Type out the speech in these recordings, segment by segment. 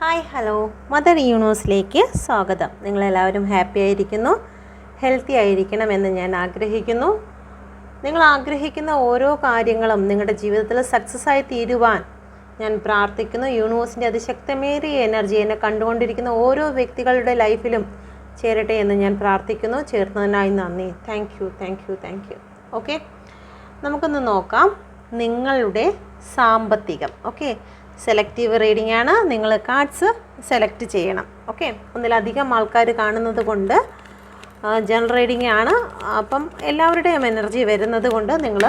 Hi hello mother യൂണിവേഴ്സിലേക്ക് സ്വാഗതം. നിങ്ങളെല്ലാവരും happy ആയിരിക്കുന്നു, ഹെൽത്തി ആയിരിക്കണമെന്ന് ഞാൻ ആഗ്രഹിക്കുന്നു. നിങ്ങൾ ആഗ്രഹിക്കുന്ന ഓരോ കാര്യങ്ങളും നിങ്ങളുടെ ജീവിതത്തിൽ സക്സസ് ആയി തീരുവാൻ ഞാൻ പ്രാർത്ഥിക്കുന്നു. യൂണിവേഴ്സിൻ്റെ അതിശക്തമേറിയ എനർജി എന്നെ കണ്ടുകൊണ്ടിരിക്കുന്ന ഓരോ വ്യക്തികളുടെ ലൈഫിലും ചേരട്ടെ എന്ന് ഞാൻ പ്രാർത്ഥിക്കുന്നു. ചേർന്നതിനായി നന്ദി. Thank you. ഓക്കെ, നമുക്കൊന്ന് നോക്കാം നിങ്ങളുടെ സാമ്പത്തികം. ഓക്കെ, സെലക്റ്റീവ് റീഡിംഗ് ആണ്. നിങ്ങൾ കാർഡ്സ് സെലക്ട് ചെയ്യണം. ഓക്കെ, ഒന്നിലധികം ആൾക്കാർ കാണുന്നത് കൊണ്ട് ജനറൽ റീഡിംഗ് ആണ്. അപ്പം എല്ലാവരുടെയും എനർജി വരുന്നത് കൊണ്ട് നിങ്ങൾ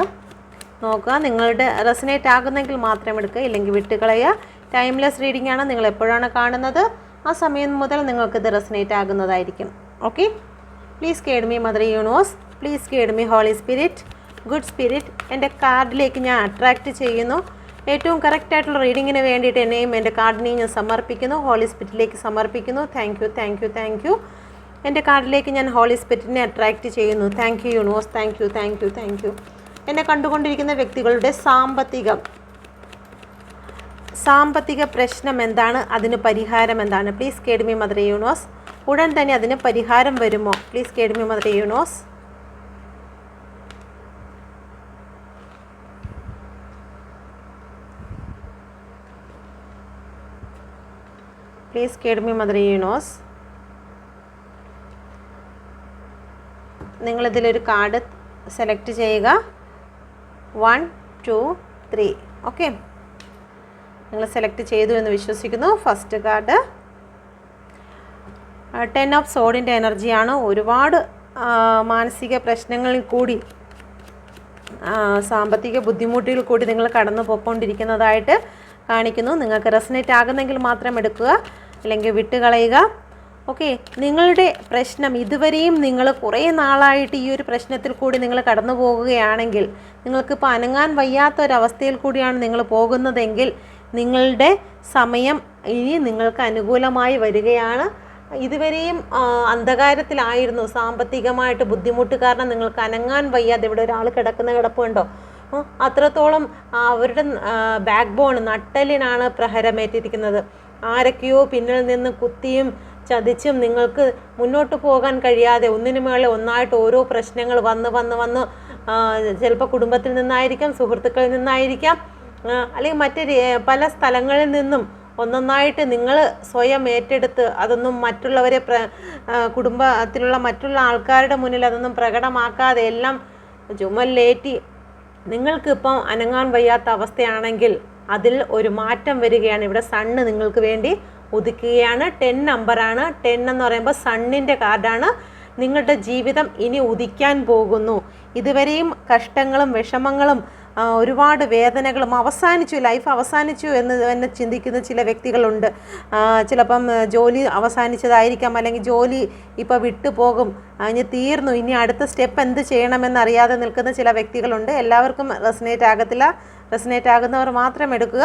നോക്കുക. നിങ്ങളുടെ റെസനേറ്റ് ആകുന്നെങ്കിൽ മാത്രം എടുക്കുക, ഇല്ലെങ്കിൽ വിട്ടുകളയുക. ടൈംലെസ് റീഡിംഗ് ആണ്. നിങ്ങൾ എപ്പോഴാണ് കാണുന്നത് ആ സമയം മുതൽ നിങ്ങൾക്കിത് റെസനേറ്റ് ആകുന്നതായിരിക്കും. Okay, please guide me mother universe, please guide me holy spirit, good spirit. എൻ്റെ കാർഡിലേക്ക് ഞാൻ അട്രാക്റ്റ് ചെയ്യുന്നു. ഏറ്റവും കറക്റ്റായിട്ടുള്ള റീഡിങ്ങിന് വേണ്ടിയിട്ട് എന്നെയും എൻ്റെ കാർഡിനെയും ഞാൻ സമർപ്പിക്കുന്നു, ഹോളി സ്പിരിറ്റിലേക്ക് സമർപ്പിക്കുന്നു. Thank you. എൻ്റെ കാർഡിലേക്ക് ഞാൻ ഹോളി സ്പിരിറ്റിനെ അട്രാക്റ്റ് ചെയ്യുന്നു. Thank you universe. Thank you. എന്നെ കണ്ടുകൊണ്ടിരിക്കുന്ന വ്യക്തികളുടെ സാമ്പത്തിക പ്രശ്നം എന്താണ്, അതിന് പരിഹാരം എന്താണ്? Please guide me mother universe. ഉടൻ തന്നെ അതിന് പരിഹാരം വരുമോ? Please guide me mother universe. Please guide me mother universe. നിങ്ങളിതിലൊരു കാർഡ് സെലക്ട് ചെയ്യുക. 1 2 3. ഓക്കെ, നിങ്ങൾ സെലക്ട് ചെയ്തു എന്ന് വിശ്വസിക്കുന്നു. ഫസ്റ്റ് കാർഡ് 10 ഓഫ് സോഡിൻ്റെ എനർജിയാണ്. ഒരുപാട് മാനസിക പ്രശ്നങ്ങളിൽ കൂടി സാമ്പത്തിക ബുദ്ധിമുട്ടുകളിൽ കൂടി നിങ്ങൾ കടന്നു പോയിക്കൊണ്ടിരിക്കുന്നതായിട്ട് കാണിക്കുന്നു. നിങ്ങൾക്ക് റെസനേറ്റ് ആകുന്നെങ്കിൽ മാത്രം എടുക്കുക, അല്ലെങ്കിൽ വിട്ടുകളയുക. ഓക്കെ, നിങ്ങളുടെ പ്രശ്നം ഇതുവരെയും നിങ്ങൾ കുറേ നാളായിട്ട് ഈ ഒരു പ്രശ്നത്തിൽ കൂടി നിങ്ങൾ കടന്നു പോകുകയാണെങ്കിൽ, നിങ്ങൾക്കിപ്പോൾ അനങ്ങാൻ വയ്യാത്തൊരവസ്ഥയിൽ കൂടിയാണ് നിങ്ങൾ പോകുന്നതെങ്കിൽ, നിങ്ങളുടെ സമയം ഇനി നിങ്ങൾക്ക് അനുകൂലമായി വരികയാണ്. ഇതുവരെയും അന്ധകാരത്തിലായിരുന്നു, സാമ്പത്തികമായിട്ട് ബുദ്ധിമുട്ട് കാരണം നിങ്ങൾക്ക് അനങ്ങാൻ വയ്യാതെ ഇവിടെ ഒരാൾ കിടക്കുന്ന കിടപ്പുണ്ടോ, അത്രത്തോളം അവരുടെ ബാക്ക് ബോൺ നട്ടലിനാണ് പ്രഹരമേറ്റിരിക്കുന്നത്. ആരൊക്കെയോ പിന്നിൽ നിന്ന് കുത്തിയും ചതിച്ചും നിങ്ങൾക്ക് മുന്നോട്ട് പോകാൻ കഴിയാതെ ഒന്നിനു മേലെ ഒന്നായിട്ട് ഓരോ പ്രശ്നങ്ങൾ വന്ന് ചിലപ്പോൾ കുടുംബത്തിൽ നിന്നായിരിക്കാം, സുഹൃത്തുക്കളിൽ നിന്നായിരിക്കാം, അല്ലെങ്കിൽ മറ്റ് പല സ്ഥലങ്ങളിൽ നിന്നും ഒന്നൊന്നായിട്ട് നിങ്ങൾ സ്വയം ഏറ്റെടുത്ത് അതൊന്നും മറ്റുള്ളവരെ കുടുംബത്തിലുള്ള മറ്റുള്ള ആൾക്കാരുടെ മുന്നിൽ അതൊന്നും പ്രകടമാക്കാതെ എല്ലാം ചുമലിലേറ്റി നിങ്ങൾക്കിപ്പം അനങ്ങാൻ വയ്യാത്ത അവസ്ഥയാണെങ്കിൽ അതിൽ ഒരു മാറ്റം വരികയാണ്. ഇവിടെ സണ്ണ് നിങ്ങൾക്ക് വേണ്ടി ഉദിക്കുകയാണ്. 10 നമ്പറാണ്. 10 എന്ന് പറയുമ്പോൾ സണ്ണിൻ്റെ കാർഡാണ്. നിങ്ങളുടെ ജീവിതം ഇനി ഉദിക്കാൻ പോകുന്നു. ഇതുവരെയും കഷ്ടങ്ങളും വിഷമങ്ങളും ഒരുപാട് വേദനകളും ലൈഫ് അവസാനിച്ചു എന്ന് തന്നെ ചിന്തിക്കുന്ന ചില വ്യക്തികളുണ്ട്. ചിലപ്പം ജോലി അവസാനിച്ചതായിരിക്കാം, അല്ലെങ്കിൽ ജോലി ഇപ്പോൾ വിട്ടുപോകും, ഇനി തീർന്നു, ഇനി അടുത്ത സ്റ്റെപ്പ് എന്ത് ചെയ്യണമെന്നറിയാതെ നിൽക്കുന്ന ചില വ്യക്തികളുണ്ട്. എല്ലാവർക്കും റെസനേറ്റ് ആകത്തില്ല. റെസനേറ്റ് ആകുന്നവർ മാത്രം എടുക്കുക.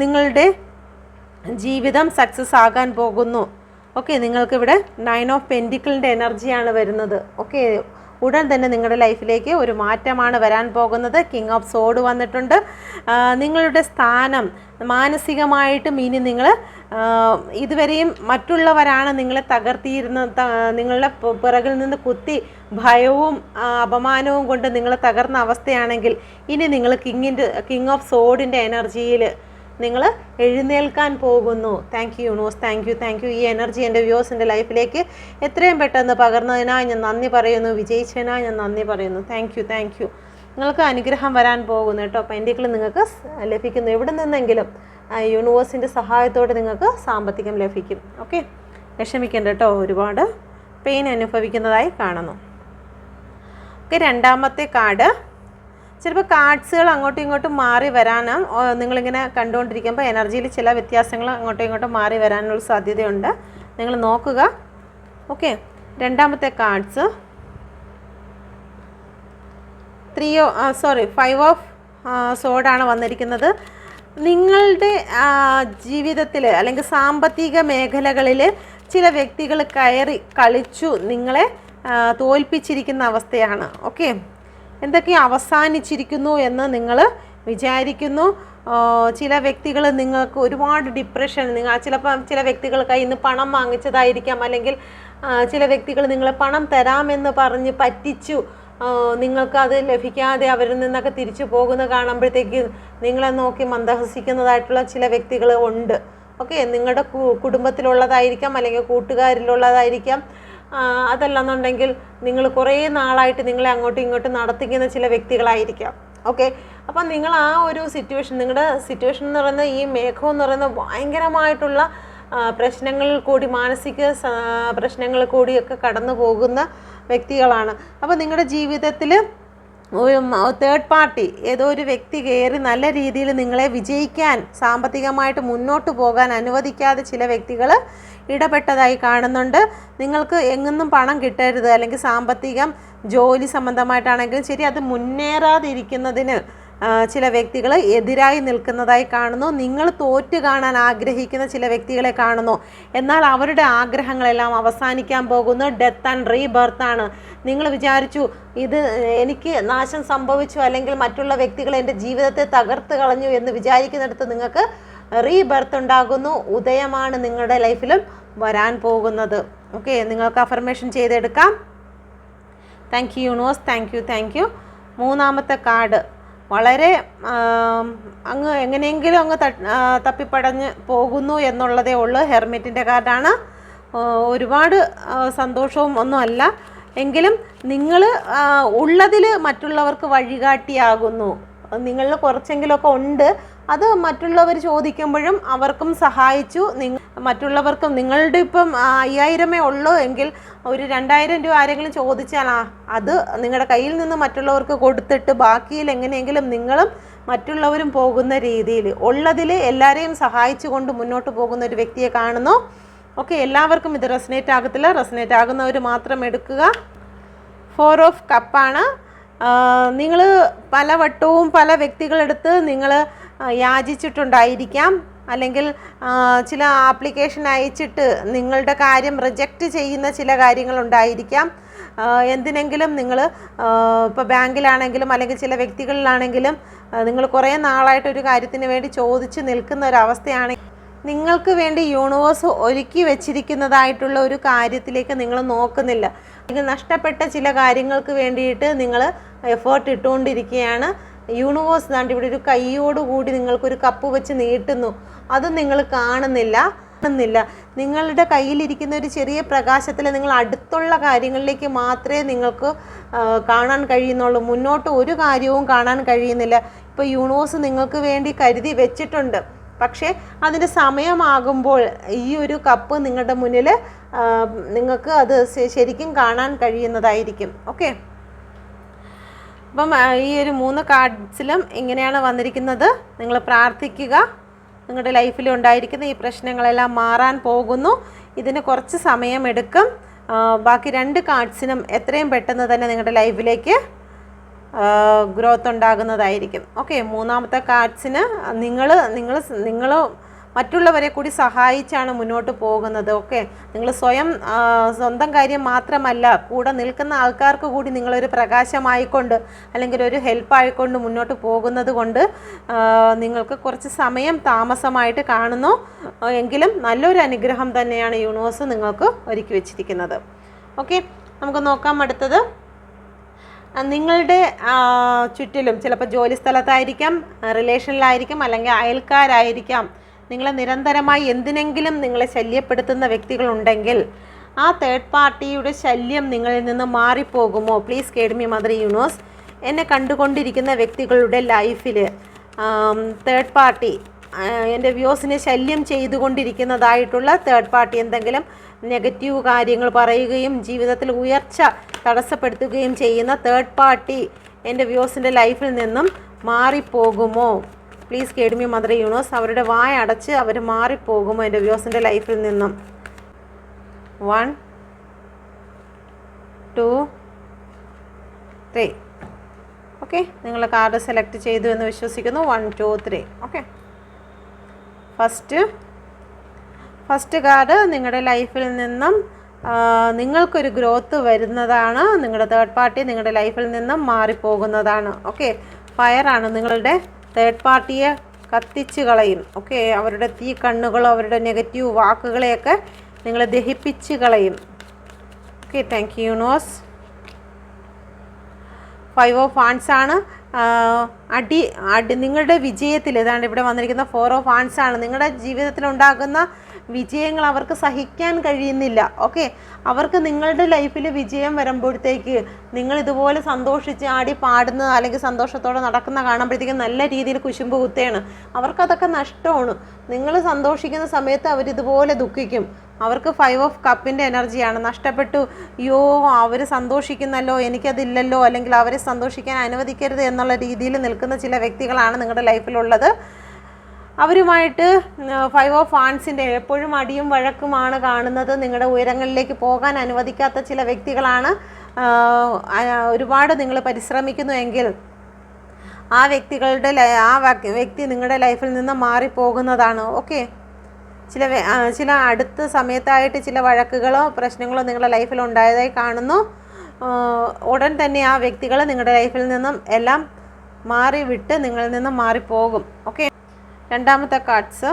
നിങ്ങളുടെ ജീവിതം സക്സസ് ആകാൻ പോകുന്നു. ഓക്കെ, നിങ്ങൾക്കിവിടെ 9 ഓഫ് പെൻറ്റിക്കിളിൻ്റെ എനർജിയാണ് വരുന്നത്. ഓക്കെ, ഉടൻ തന്നെ നിങ്ങളുടെ ലൈഫിലേക്ക് ഒരു മാറ്റമാണ് വരാൻ പോകുന്നത്. കിങ് ഓഫ് സോഡ് വന്നിട്ടുണ്ട്. നിങ്ങളുടെ സ്ഥാനം മാനസികമായിട്ടും ഇനി നിങ്ങൾ ഇതുവരെയും മറ്റുള്ളവരാണ് നിങ്ങളെ നിങ്ങളുടെ പിറകിൽ നിന്ന് കുത്തി ഭയവും അപമാനവും കൊണ്ട് നിങ്ങൾ തകർന്ന അവസ്ഥയാണെങ്കിൽ, ഇനി നിങ്ങൾ കിങ് ഓഫ് സോഡിൻ്റെ എനർജിയിൽ നിങ്ങൾ എഴുന്നേൽക്കാൻ പോകുന്നു. Thank you universe. Thank U. ഈ എനർജി എൻ്റെ വ്യൂവേഴ്സിൻ്റെ ലൈഫിലേക്ക് എത്രയും പെട്ടെന്ന് പകർന്നതിനായി ഞാൻ നന്ദി പറയുന്നു. വിജയിച്ചതിനായി ഞാൻ നന്ദി പറയുന്നു. Thank you. നിങ്ങൾക്ക് അനുഗ്രഹം വരാൻ പോകുന്നു കേട്ടോ. പെൻഡിക്കിൾ നിങ്ങൾക്ക് ലഭിക്കുന്നു. എവിടെ നിന്നെങ്കിലും യൂണിവേഴ്സിൻ്റെ സഹായത്തോടെ നിങ്ങൾക്ക് സാമ്പത്തികം ലഭിക്കും. ഓക്കെ, വിഷമിക്കേണ്ട കേട്ടോ. ഒരുപാട് പെയിൻ അനുഭവിക്കുന്നതായി കാണുന്നു. ഓക്കെ, രണ്ടാമത്തെ കാർഡ്. ചിലപ്പോൾ കാർഡ്സുകൾ അങ്ങോട്ടും ഇങ്ങോട്ടും മാറി വരാനും നിങ്ങളിങ്ങനെ കണ്ടുകൊണ്ടിരിക്കുമ്പോൾ എനർജിയിൽ ചില വ്യത്യാസങ്ങൾ അങ്ങോട്ടും ഇങ്ങോട്ടും മാറി വരാനുള്ള സാധ്യതയുണ്ട്. നിങ്ങൾ നോക്കുക. ഓക്കെ, രണ്ടാമത്തെ കാർഡ്സ് 5 ഓഫ് സോഡാണ് വന്നിരിക്കുന്നത്. നിങ്ങളുടെ ജീവിതത്തിൽ അല്ലെങ്കിൽ സാമ്പത്തിക മേഖലകളിൽ ചില വ്യക്തികൾ കയറി കളിച്ചു നിങ്ങളെ തോൽപ്പിച്ചിരിക്കുന്ന അവസ്ഥയാണ്. ഓക്കെ, എന്തൊക്കെ അവസാനിച്ചിരിക്കുന്നു എന്ന് നിങ്ങൾ വിചാരിക്കുന്നു. ചില വ്യക്തികൾ നിങ്ങൾക്ക് ഒരുപാട് ഡിപ്രഷൻ, ചിലപ്പോൾ ചില വ്യക്തികൾ കയ്യിൽ നിന്ന് പണം വാങ്ങിച്ചതായിരിക്കാം, അല്ലെങ്കിൽ ചില വ്യക്തികൾ നിങ്ങളെ പണം തരാമെന്ന് പറഞ്ഞ് പറ്റിച്ചു, നിങ്ങൾക്കത് ലഭിക്കാതെ അവരിൽ നിന്നൊക്കെ തിരിച്ചു പോകുന്ന കാണുമ്പോഴത്തേക്ക് നിങ്ങളെ നോക്കി മന്ദഹസിക്കുന്നതായിട്ടുള്ള ചില വ്യക്തികൾ ഉണ്ട്. ഓക്കെ, നിങ്ങളുടെ കുടുംബത്തിലുള്ളതായിരിക്കാം, അല്ലെങ്കിൽ കൂട്ടുകാരിലുള്ളതായിരിക്കാം. അതല്ലെന്നുണ്ടെങ്കിൽ നിങ്ങൾ കുറേ നാളായിട്ട് നിങ്ങളെ അങ്ങോട്ടും ഇങ്ങോട്ടും നടത്തിക്കുന്ന ചില വ്യക്തികളായിരിക്കാം. ഓക്കെ, അപ്പം നിങ്ങൾ ആ ഒരു സിറ്റുവേഷൻ, നിങ്ങളുടെ സിറ്റുവേഷൻ എന്ന് പറയുന്നത്, ഈ മേഘം എന്ന് പറയുന്നത് ഭയങ്കരമായിട്ടുള്ള പ്രശ്നങ്ങളിൽ കൂടി, മാനസിക പ്രശ്നങ്ങളിൽ കൂടിയൊക്കെ കടന്നു പോകുന്ന വ്യക്തികളാണ്. അപ്പോൾ നിങ്ങളുടെ ജീവിതത്തിൽ ഒരു തേർഡ് പാർട്ടി, ഏതോ ഒരു വ്യക്തി കയറി നല്ല രീതിയിൽ നിങ്ങളെ വിജയിക്കാൻ, സാമ്പത്തികമായിട്ട് മുന്നോട്ട് പോകാൻ അനുവദിക്കാതെ ചില വ്യക്തികൾ ഇടപെട്ടതായി കാണുന്നുണ്ട്. നിങ്ങൾക്ക് എങ്ങൊന്നും പണം കിട്ടരുത്, അല്ലെങ്കിൽ സാമ്പത്തികം ജോലി സംബന്ധമായിട്ടാണെങ്കിലും ശരി, അത് മുന്നേറാതിരിക്കുന്നതിന് ചില വ്യക്തികൾ എതിരായി നിൽക്കുന്നതായി കാണുന്നു. നിങ്ങൾ തോറ്റ് കാണാൻ ആഗ്രഹിക്കുന്ന ചില വ്യക്തികളെ കാണുന്നു. എന്നാൽ അവരുടെ ആഗ്രഹങ്ങളെല്ലാം അവസാനിക്കാൻ പോകുന്നു. ഡെത്ത് ആൻഡ് റീബർത്ത് ആണ്. നിങ്ങൾ വിചാരിച്ചു ഇത് എനിക്ക് നാശം സംഭവിച്ചു, അല്ലെങ്കിൽ മറ്റുള്ള വ്യക്തികൾ എൻ്റെ ജീവിതത്തെ തകർത്ത് കളഞ്ഞു എന്ന് വിചാരിക്കുന്നിടത്ത് നിങ്ങൾക്ക് റീബർത്ത് ഉണ്ടാകുന്നു. ഉദയമാണ് നിങ്ങളുടെ ലൈഫിലും വരാൻ പോകുന്നത്. ഓക്കെ, നിങ്ങൾക്ക് അഫർമേഷൻ ചെയ്തെടുക്കാം. Thank you universe, thank you. മൂന്നാമത്തെ കാർഡ് വളരെ അങ്ങ് എങ്ങനെയെങ്കിലും അങ്ങ് തപ്പിപ്പടഞ്ഞ് പോകുന്നു എന്നുള്ളതേ ഉള്ളൂ. ഹെർമിറ്റിൻ്റെ കാർഡാണ്. ഒരുപാട് സന്തോഷവും ഒന്നുമല്ല, എങ്കിലും നിങ്ങൾ ഉള്ളതിൽ മറ്റുള്ളവർക്ക് വഴികാട്ടിയാകുന്നു. നിങ്ങളിൽ കുറച്ചെങ്കിലുമൊക്കെ ഉണ്ട്, അത് മറ്റുള്ളവർ ചോദിക്കുമ്പോഴും അവർക്കും സഹായിച്ചു. മറ്റുള്ളവർക്കും നിങ്ങളുടെ ഇപ്പം 5000 ഉള്ളൂ എങ്കിൽ ഒരു 2000 രൂപ ആരെങ്കിലും ചോദിച്ചാൽ അത് നിങ്ങളുടെ കയ്യിൽ നിന്ന് മറ്റുള്ളവർക്ക് കൊടുത്തിട്ട് ബാക്കിയിൽ എങ്ങനെയെങ്കിലും നിങ്ങളും മറ്റുള്ളവരും പോകുന്ന രീതിയിൽ ഉള്ളതിൽ എല്ലാവരെയും സഹായിച്ചു കൊണ്ട് മുന്നോട്ട് പോകുന്ന ഒരു വ്യക്തിയെ കാണുന്നു. ഓക്കെ, എല്ലാവർക്കും ഇത് റെസനേറ്റ് ആകത്തില്ല. റെസനേറ്റ് ആകുന്നവർ മാത്രം എടുക്കുക. 4 ഓഫ് കപ്പാണ്. നിങ്ങൾ പലവട്ടവും പല വ്യക്തികളെടുത്ത് നിങ്ങൾ യാചിച്ചിട്ടുണ്ടായിരിക്കാം, അല്ലെങ്കിൽ ചില ആപ്ലിക്കേഷൻ അയച്ചിട്ട് നിങ്ങളുടെ കാര്യം റിജക്റ്റ് ചെയ്യുന്ന ചില കാര്യങ്ങളുണ്ടായിരിക്കാം. എന്തിനെങ്കിലും നിങ്ങൾ ഇപ്പോൾ ബാങ്കിലാണെങ്കിലും അല്ലെങ്കിൽ ചില വ്യക്തികളിലാണെങ്കിലും നിങ്ങൾ കുറേ നാളായിട്ടൊരു കാര്യത്തിന് വേണ്ടി ചോദിച്ച് നിൽക്കുന്ന ഒരവസ്ഥയാണ്. നിങ്ങൾക്ക് വേണ്ടി യൂണിവേഴ്സ് ഒരുക്കി വെച്ചിരിക്കുന്നതായിട്ടുള്ള ഒരു കാര്യത്തിലേക്ക് നിങ്ങൾ നോക്കുന്നില്ല. നിങ്ങൾ നഷ്ടപ്പെട്ട ചില കാര്യങ്ങൾക്ക് വേണ്ടിയിട്ട് നിങ്ങൾ എഫേർട്ട് ഇട്ടുകൊണ്ടിരിക്കുകയാണ്. യൂണിവേഴ്സ് ദാണ്ട് ഇവിടെ ഒരു കൈയോടുകൂടി നിങ്ങൾക്കൊരു കപ്പ് വെച്ച് നീട്ടുന്നു. അത് നിങ്ങൾ കാണുന്നില്ല. നിങ്ങളുടെ കയ്യിലിരിക്കുന്ന ഒരു ചെറിയ പ്രകാശത്തിൽ നിങ്ങൾ അടുത്തുള്ള കാര്യങ്ങളിലേക്ക് മാത്രമേ നിങ്ങൾക്ക് കാണാൻ കഴിയുന്നുള്ളൂ. മുന്നോട്ട് ഒരു കാര്യവും കാണാൻ കഴിയുന്നില്ല. ഇപ്പോൾ യൂണിവേഴ്സ് നിങ്ങൾക്ക് വേണ്ടി കരുതി വെച്ചിട്ടുണ്ട്, പക്ഷേ അതിൻ്റെ സമയമാകുമ്പോൾ ഈ ഒരു കപ്പ് നിങ്ങളുടെ മുന്നിൽ നിങ്ങൾക്ക് അത് ശരിക്കും കാണാൻ കഴിയുന്നതായിരിക്കും. ഓക്കെ, അപ്പം ഈ ഒരു 3 കാർഡ്സിലും ഇങ്ങനെയാണ് വന്നിരിക്കുന്നത്. നിങ്ങൾ പ്രാർത്ഥിക്കുക. നിങ്ങളുടെ ലൈഫിൽ ഉണ്ടായിരിക്കുന്ന ഈ പ്രശ്നങ്ങളെല്ലാം മാറാൻ പോകുന്നു. ഇതിന് കുറച്ച് സമയമെടുക്കും. ബാക്കി 2 കാർഡ്സിനും എത്രയും പെട്ടെന്ന് തന്നെ നിങ്ങളുടെ ലൈഫിലേക്ക് ഗ്രോത്ത് ഉണ്ടാകുന്നതായിരിക്കും. ഓക്കെ, മൂന്നാമത്തെ കാർഡ്സിന് നിങ്ങൾ മറ്റുള്ളവരെ കൂടി സഹായിച്ചാണ് മുന്നോട്ട് പോകുന്നത്. ഓക്കെ, നിങ്ങൾ സ്വന്തം കാര്യം മാത്രമല്ല, കൂടെ നിൽക്കുന്ന ആൾക്കാർക്ക് കൂടി നിങ്ങളൊരു പ്രകാശമായിക്കൊണ്ട് അല്ലെങ്കിൽ ഒരു ഹെൽപ്പായിക്കൊണ്ട് മുന്നോട്ട് പോകുന്നത് കൊണ്ട് നിങ്ങൾക്ക് കുറച്ച് സമയം താമസമായിട്ട് കാണുന്നു. എങ്കിലും നല്ലൊരു അനുഗ്രഹം തന്നെയാണ് യൂണിവേഴ്സ് നിങ്ങൾക്ക് ഒരുക്കി വെച്ചിരിക്കുന്നത്. ഓക്കെ, നമുക്ക് നോക്കാം അടുത്തത്. നിങ്ങളുടെ ചുറ്റിലും ചിലപ്പോൾ ജോലി സ്ഥലത്തായിരിക്കാം, റിലേഷനിലായിരിക്കും, അല്ലെങ്കിൽ അയൽക്കാരായിരിക്കാം, നിങ്ങളെ നിരന്തരമായി എന്തിനെങ്കിലും നിങ്ങളെ ശല്യപ്പെടുത്തുന്ന വ്യക്തികളുണ്ടെങ്കിൽ ആ തേർഡ് പാർട്ടിയുടെ ശല്യം നിങ്ങളിൽ നിന്ന് മാറിപ്പോകുമോ? Please guide me mother universe. എന്നെ കണ്ടുകൊണ്ടിരിക്കുന്ന വ്യക്തികളുടെ ലൈഫിൽ തേർഡ് പാർട്ടി, എൻ്റെ വ്യൂസിനെ ശല്യം ചെയ്തുകൊണ്ടിരിക്കുന്നതായിട്ടുള്ള തേർഡ് പാർട്ടി എന്തെങ്കിലും നെഗറ്റീവ് കാര്യങ്ങൾ പറയുകയും ജീവിതത്തിൽ ഉയർച്ച തടസ്സപ്പെടുത്തുകയും ചെയ്യുന്ന തേർഡ് പാർട്ടി എൻ്റെ വ്യൂസിൻ്റെ ലൈഫിൽ നിന്നും മാറിപ്പോകുമോ? Please guide me mother universe. അവരുടെ വായ അടച്ച് അവർ മാറിപ്പോകുമോ എൻ്റെ വ്യൂസിൻ്റെ ലൈഫിൽ നിന്നും? 1 2 3. ഓക്കെ, നിങ്ങൾ കാർഡ് സെലക്ട് ചെയ്തു എന്ന് വിശ്വസിക്കുന്നു. 1 2 3. ഓക്കെ, ഫസ്റ്റ് കാർഡ് നിങ്ങളുടെ ലൈഫിൽ നിന്നും നിങ്ങൾക്കൊരു ഗ്രോത്ത് വരുന്നതാണ്. നിങ്ങളുടെ തേർഡ് പാർട്ടി നിങ്ങളുടെ ലൈഫിൽ നിന്നും മാറിപ്പോകുന്നതാണ്. ഓക്കെ, ഫയറാണ് നിങ്ങളുടെ തേർഡ് പാർട്ടിയെ കത്തിച്ച് കളയും. ഓക്കെ, അവരുടെ തീ കണ്ണുകളോ അവരുടെ നെഗറ്റീവ് വാക്കുകളെയൊക്കെ നിങ്ങൾ ദഹിപ്പിച്ച് കളയും. Okay, thank you universe. 5 of wands ആണ്. അടി നിങ്ങളുടെ വിജയത്തിൽ ഇതാണ് ഇവിടെ വന്നിരിക്കുന്ന 4 ഓഫ് വാൻഡ്സ് ആണ്. നിങ്ങളുടെ ജീവിതത്തിൽ ഉണ്ടാകുന്ന വിജയങ്ങൾ അവർക്ക് സഹിക്കാൻ കഴിയുന്നില്ല. ഓക്കെ, അവർക്ക് നിങ്ങളുടെ ലൈഫിൽ വിജയം വരുമ്പോഴത്തേക്ക് നിങ്ങൾ ഇതുപോലെ സന്തോഷിച്ച് ആടി പാടുന്ന അല്ലെങ്കിൽ സന്തോഷത്തോടെ നടക്കുന്ന കാണുമ്പോഴത്തേക്കും നല്ല രീതിയിൽ കുശുമ്പ് കുത്തുകയാണ്. അവർക്കതൊക്കെ നഷ്ടമാണ്. നിങ്ങൾ സന്തോഷിക്കുന്ന സമയത്ത് അവരിതുപോലെ ദുഃഖിക്കും. അവർക്ക് 5 ഓഫ് കപ്പിൻ്റെ എനർജിയാണ്. നഷ്ടപ്പെട്ടു, അയ്യോ അവർ സന്തോഷിക്കുന്നല്ലോ, എനിക്കതില്ലല്ലോ, അല്ലെങ്കിൽ അവരെ സന്തോഷിക്കാൻ അനുവദിക്കരുത് എന്നുള്ള രീതിയിൽ നിൽക്കുന്ന ചില വ്യക്തികളാണ് നിങ്ങളുടെ ലൈഫിലുള്ളത്. അവരുമായിട്ട് 5 ഓഫ് വാൻഡ്സിൻ്റെ എപ്പോഴും അടിയും വഴക്കുമാണ് കാണുന്നത്. നിങ്ങളുടെ ഉയരങ്ങളിലേക്ക് പോകാൻ അനുവദിക്കാത്ത ചില വ്യക്തികളാണ്. ഒരുപാട് നിങ്ങൾ പരിശ്രമിക്കുന്നുവെങ്കിൽ ആ വ്യക്തി നിങ്ങളുടെ ലൈഫിൽ നിന്ന് മാറിപ്പോകുന്നതാണ്. ഓക്കെ, ചില അടുത്ത സമയത്തായിട്ട് ചില വഴക്കുകളോ പ്രശ്നങ്ങളോ നിങ്ങളുടെ ലൈഫിൽ ഉണ്ടായതായി കാണുന്നു. ഉടൻ തന്നെ ആ വ്യക്തികൾ നിങ്ങളുടെ ലൈഫിൽ നിന്നും എല്ലാം വിട്ട് നിങ്ങളിൽ നിന്നും മാറിപ്പോകും. ഓക്കെ, രണ്ടാമത്തെ കാർഡ്സ്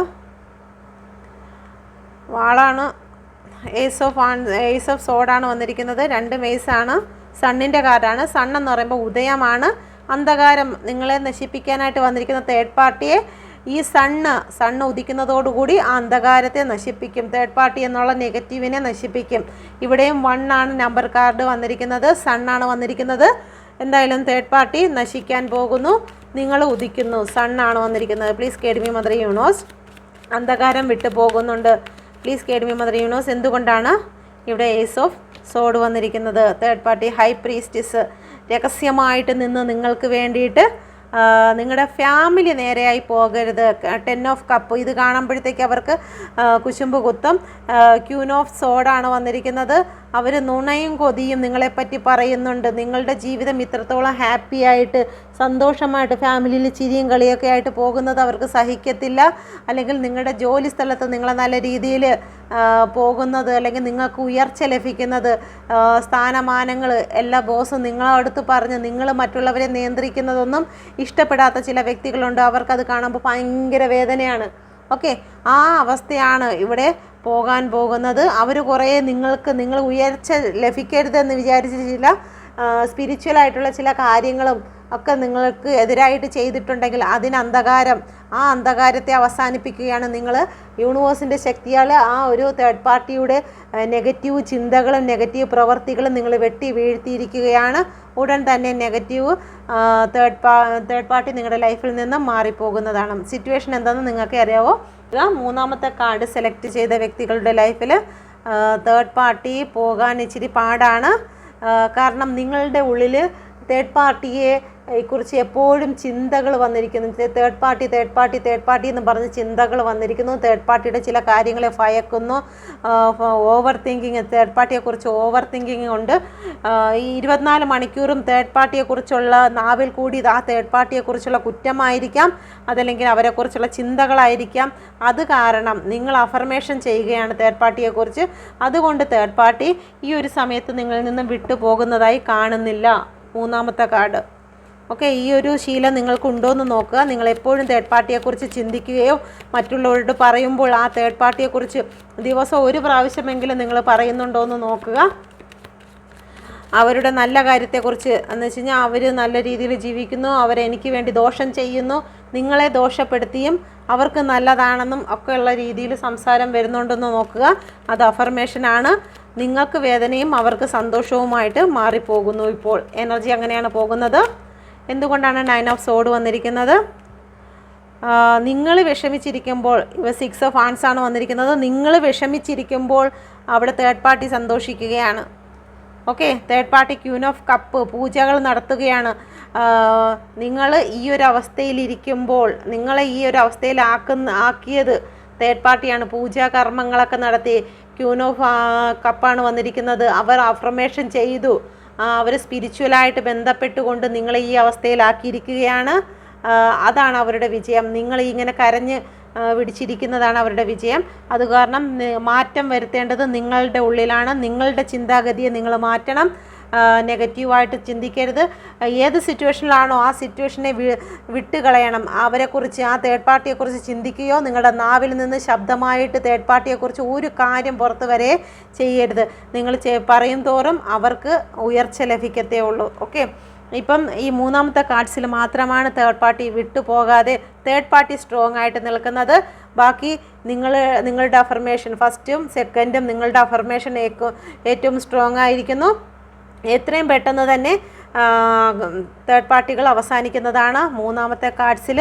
വാളാണ്. ഏസ് ഓഫ് സോഡാണ് വന്നിരിക്കുന്നത്. 2 മേസാണ്. സണ്ണിൻ്റെ കാർഡാണ്. സൺ എന്ന് പറയുമ്പോൾ ഉദയമാണ്. അന്ധകാരം നിങ്ങളെ നശിപ്പിക്കാനായിട്ട് വന്നിരിക്കുന്ന തേർഡ് പാർട്ടിയെ ഈ സണ്ണ് ഉദിക്കുന്നതോടുകൂടി ആ അന്ധകാരത്തെ നശിപ്പിക്കും. തേർഡ് പാർട്ടി എന്നുള്ള നെഗറ്റീവിനെ നശിപ്പിക്കും. ഇവിടെയും 1 ആണ് നമ്പർ കാർഡ് വന്നിരിക്കുന്നത്. സണ്ണാണ് വന്നിരിക്കുന്നത്. എന്തായാലും തേർഡ് പാർട്ടി നശിക്കാൻ പോകുന്നു. നിങ്ങൾ ഉദിക്കുന്നു. സണ്ണാണ് വന്നിരിക്കുന്നത്. Please guide me mother universe. അന്ധകാരം വിട്ടു പോകുന്നുണ്ട്. Please guide me mother universe. എന്തുകൊണ്ടാണ് ഇവിടെ ഏസ് ഓഫ് സോഡ് വന്നിരിക്കുന്നത്? തേർഡ് പാർട്ടി ഹൈ പ്രീസ്റ്റിസ് രഹസ്യമായിട്ട് നിന്ന് നിങ്ങൾക്ക് വേണ്ടിയിട്ട് നിങ്ങളുടെ ഫാമിലി നേരെയായി പോകരുത്. 10 ഓഫ് കപ്പ് ഇത് കാണുമ്പോഴത്തേക്ക് അവർക്ക് കുശുമ്പ് കുത്തും. ക്യൂൻ ഓഫ് സോഡാണ് വന്നിരിക്കുന്നത്. അവർ നുണയും കൊതിയും നിങ്ങളെപ്പറ്റി പറയുന്നുണ്ട്. നിങ്ങളുടെ ജീവിതം ഇത്രത്തോളം ഹാപ്പി ആയിട്ട് സന്തോഷമായിട്ട് ഫാമിലിയിൽ ചിരിയും കളിയൊക്കെ ആയിട്ട് പോകുന്നത് അവർക്ക് സഹിക്കത്തില്ല. അല്ലെങ്കിൽ നിങ്ങളുടെ ജോലി സ്ഥലത്ത് നിങ്ങൾ നല്ല രീതിയിൽ പോകുന്നത്, അല്ലെങ്കിൽ നിങ്ങൾക്ക് ഉയർച്ച ലഭിക്കുന്നത്, സ്ഥാനമാനങ്ങൾ എല്ലാ ബോസും നിങ്ങളടുത്ത് പറഞ്ഞ് നിങ്ങൾ മറ്റുള്ളവരെ നിയന്ത്രിക്കുന്നതൊന്നും ഇഷ്ടപ്പെടാത്ത ചില വ്യക്തികളുണ്ട്. അവർക്കത് കാണുമ്പോൾ ഭയങ്കര വേദനയാണ്. ഓക്കെ, ആ അവസ്ഥയാണ് ഇവിടെ പോകാൻ പോകുന്നത്. അവർ കുറേ നിങ്ങൾ ഉയർച്ച ലഭിക്കരുതെന്ന് വിചാരിച്ച ചില സ്പിരിച്വലായിട്ടുള്ള ചില കാര്യങ്ങളും ഒക്കെ നിങ്ങൾക്ക് എതിരായിട്ട് ചെയ്തിട്ടുണ്ടെങ്കിൽ ആ അന്ധകാരത്തെ അവസാനിപ്പിക്കുകയാണ് നിങ്ങൾ. യൂണിവേഴ്സിൻ്റെ ശക്തിയാൽ ആ ഒരു തേർഡ് പാർട്ടിയുടെ നെഗറ്റീവ് ചിന്തകളും നെഗറ്റീവ് പ്രവർത്തികളും നിങ്ങൾ വെട്ടി വീഴ്ത്തിയിരിക്കുകയാണ്. ഉടൻ തന്നെ നെഗറ്റീവ് തേർഡ് പാർട്ടി നിങ്ങളുടെ ലൈഫിൽ നിന്നും മാറിപ്പോകുന്നതാണ്. സിറ്റുവേഷൻ എന്താണെന്ന് നിങ്ങൾക്ക് അറിയാവോ? മൂന്നാമത്തെ കാർഡ് സെലക്ട് ചെയ്ത വ്യക്തികളുടെ ലൈഫിൽ തേർഡ് പാർട്ടി പോകാൻ ഇച്ചിരി പാടാണ്. കാരണം നിങ്ങളുടെ ഉള്ളിൽ തേർഡ് പാർട്ടിയെ കുറിച്ച് എപ്പോഴും ചിന്തകൾ വന്നിരിക്കുന്നു. തേർഡ് പാർട്ടി എന്ന് പറഞ്ഞ് ചിന്തകൾ വന്നിരിക്കുന്നു. തേർഡ് പാർട്ടിയുടെ ചില കാര്യങ്ങളെ ഭയക്കുന്നു. ഓവർ തിങ്കിങ്, തേർഡ് പാർട്ടിയെക്കുറിച്ച് ഓവർ തിങ്കിങ് ഉണ്ട്. ഈ 24 മണിക്കൂറും തേർഡ് പാർട്ടിയെക്കുറിച്ചുള്ള നാവിൽ കൂടി ആ തേർഡ് പാർട്ടിയെക്കുറിച്ചുള്ള കുറ്റമായിരിക്കാം, അതല്ലെങ്കിൽ അവരെക്കുറിച്ചുള്ള ചിന്തകളായിരിക്കാം. അത് കാരണം നിങ്ങൾ അഫർമേഷൻ ചെയ്യുകയാണ് തേർഡ് പാർട്ടിയെക്കുറിച്ച്. അതുകൊണ്ട് തേർഡ് പാർട്ടി ഈ ഒരു സമയത്ത് നിങ്ങളിൽ നിന്നും വിട്ടു പോകുന്നതായി കാണുന്നില്ല. മൂന്നാമത്തെ കാർഡ്. ഓക്കെ, ഈ ഒരു ശീലം നിങ്ങൾക്കുണ്ടോ എന്ന് നോക്കുക. നിങ്ങൾ എപ്പോഴും തേർഡ് പാർട്ടിയെക്കുറിച്ച് ചിന്തിക്കുകയോ മറ്റുള്ളവരോട് പറയുമ്പോൾ ആ തേർഡ് പാർട്ടിയെക്കുറിച്ച് ദിവസം 1 പ്രാവശ്യമെങ്കിലും നിങ്ങൾ പറയുന്നുണ്ടോ എന്ന് നോക്കുക. അവരുടെ നല്ല കാര്യത്തെക്കുറിച്ച് എന്ന് വെച്ച് കഴിഞ്ഞാൽ അവർ നല്ല രീതിയിൽ ജീവിക്കുന്നു, അവരെനിക്ക് വേണ്ടി ദോഷം ചെയ്യുന്നു, നിങ്ങളെ ദോഷപ്പെടുത്തിയും അവർക്ക് നല്ലതാണെന്നും ഒക്കെയുള്ള രീതിയിൽ സംസാരം വരുന്നുണ്ടെന്ന് നോക്കുക. അത് അഫർമേഷനാണ്. നിങ്ങൾക്ക് വേദനയും അവർക്ക് സന്തോഷവുമായിട്ട് മാറിപ്പോകുന്നു. ഇപ്പോൾ എനർജി അങ്ങനെയാണ് പോകുന്നത്. എന്തുകൊണ്ടാണ് 9 ഓഫ് സോഡ് വന്നിരിക്കുന്നത്? നിങ്ങൾ വിഷമിച്ചിരിക്കുമ്പോൾ, 6 ഓഫ് വാൻഡ്സ് ആണ് വന്നിരിക്കുന്നത്. നിങ്ങൾ വിഷമിച്ചിരിക്കുമ്പോൾ അവിടെ തേർഡ് പാർട്ടി സന്തോഷിക്കുകയാണ്. Okay, third party queen of cup പൂജകൾ നടത്തുകയാണ്. നിങ്ങൾ ഈ ഒരു അവസ്ഥയിലിരിക്കുമ്പോൾ നിങ്ങളെ ഈ ഒരു അവസ്ഥയിലാക്കിയത് തേർഡ് പാർട്ടിയാണ്. പൂജാകർമ്മങ്ങളൊക്കെ നടത്തി. ക്യൂൻ ഓഫ് കപ്പാണ് വന്നിരിക്കുന്നത്. അവർ അഫർമേഷൻ ചെയ്തു. അവർ സ്പിരിച്വലായിട്ട് ബന്ധപ്പെട്ടുകൊണ്ട് നിങ്ങളെ ഈ അവസ്ഥയിലാക്കിയിരിക്കുകയാണ്. അതാണ് അവരുടെ വിജയം. നിങ്ങൾ ഇങ്ങനെ കരഞ്ഞ് പിടിച്ചിരിക്കുന്നതാണ് അവരുടെ വിജയം. അത് കാരണം മാറ്റം വരുത്തേണ്ടത് നിങ്ങളുടെ ഉള്ളിലാണ്. നിങ്ങളുടെ ചിന്താഗതിയെ നിങ്ങൾ മാറ്റണം. നെഗറ്റീവായിട്ട് ചിന്തിക്കരുത്. ഏത് സിറ്റുവേഷനിലാണോ ആ സിറ്റുവേഷനെ വിട്ടുകളയണം. അവരെക്കുറിച്ച്, ആ തേർഡ് പാർട്ടിയെക്കുറിച്ച് ചിന്തിക്കുകയോ നിങ്ങളുടെ നാവിൽ നിന്ന് ശബ്ദമായിട്ട് തേർഡ് പാർട്ടിയെക്കുറിച്ച് ഒരു കാര്യം പുറത്ത് വരെ ചെയ്യരുത്. നിങ്ങൾ പറയും തോറും അവർക്ക് ഉയർച്ച ലഭിക്കത്തേ ഉള്ളൂ. ഓക്കെ, ഇപ്പം ഈ മൂന്നാമത്തെ കാർഡ്സിൽ മാത്രമാണ് തേർഡ് പാർട്ടി വിട്ടുപോകാതെ തേർഡ് പാർട്ടി സ്ട്രോങ് ആയിട്ട് നിൽക്കുന്നത്. ബാക്കി നിങ്ങളുടെ അഫർമേഷൻ ഫസ്റ്റും സെക്കൻഡും നിങ്ങളുടെ അഫർമേഷൻ ഏറ്റവും സ്ട്രോങ് ആയിരിക്കുന്നു. എത്രയും പെട്ടെന്ന് തന്നെ തേർഡ് പാർട്ടികൾ അവസാനിക്കുന്നതാണ്. മൂന്നാമത്തെ കാർഡ്സിൽ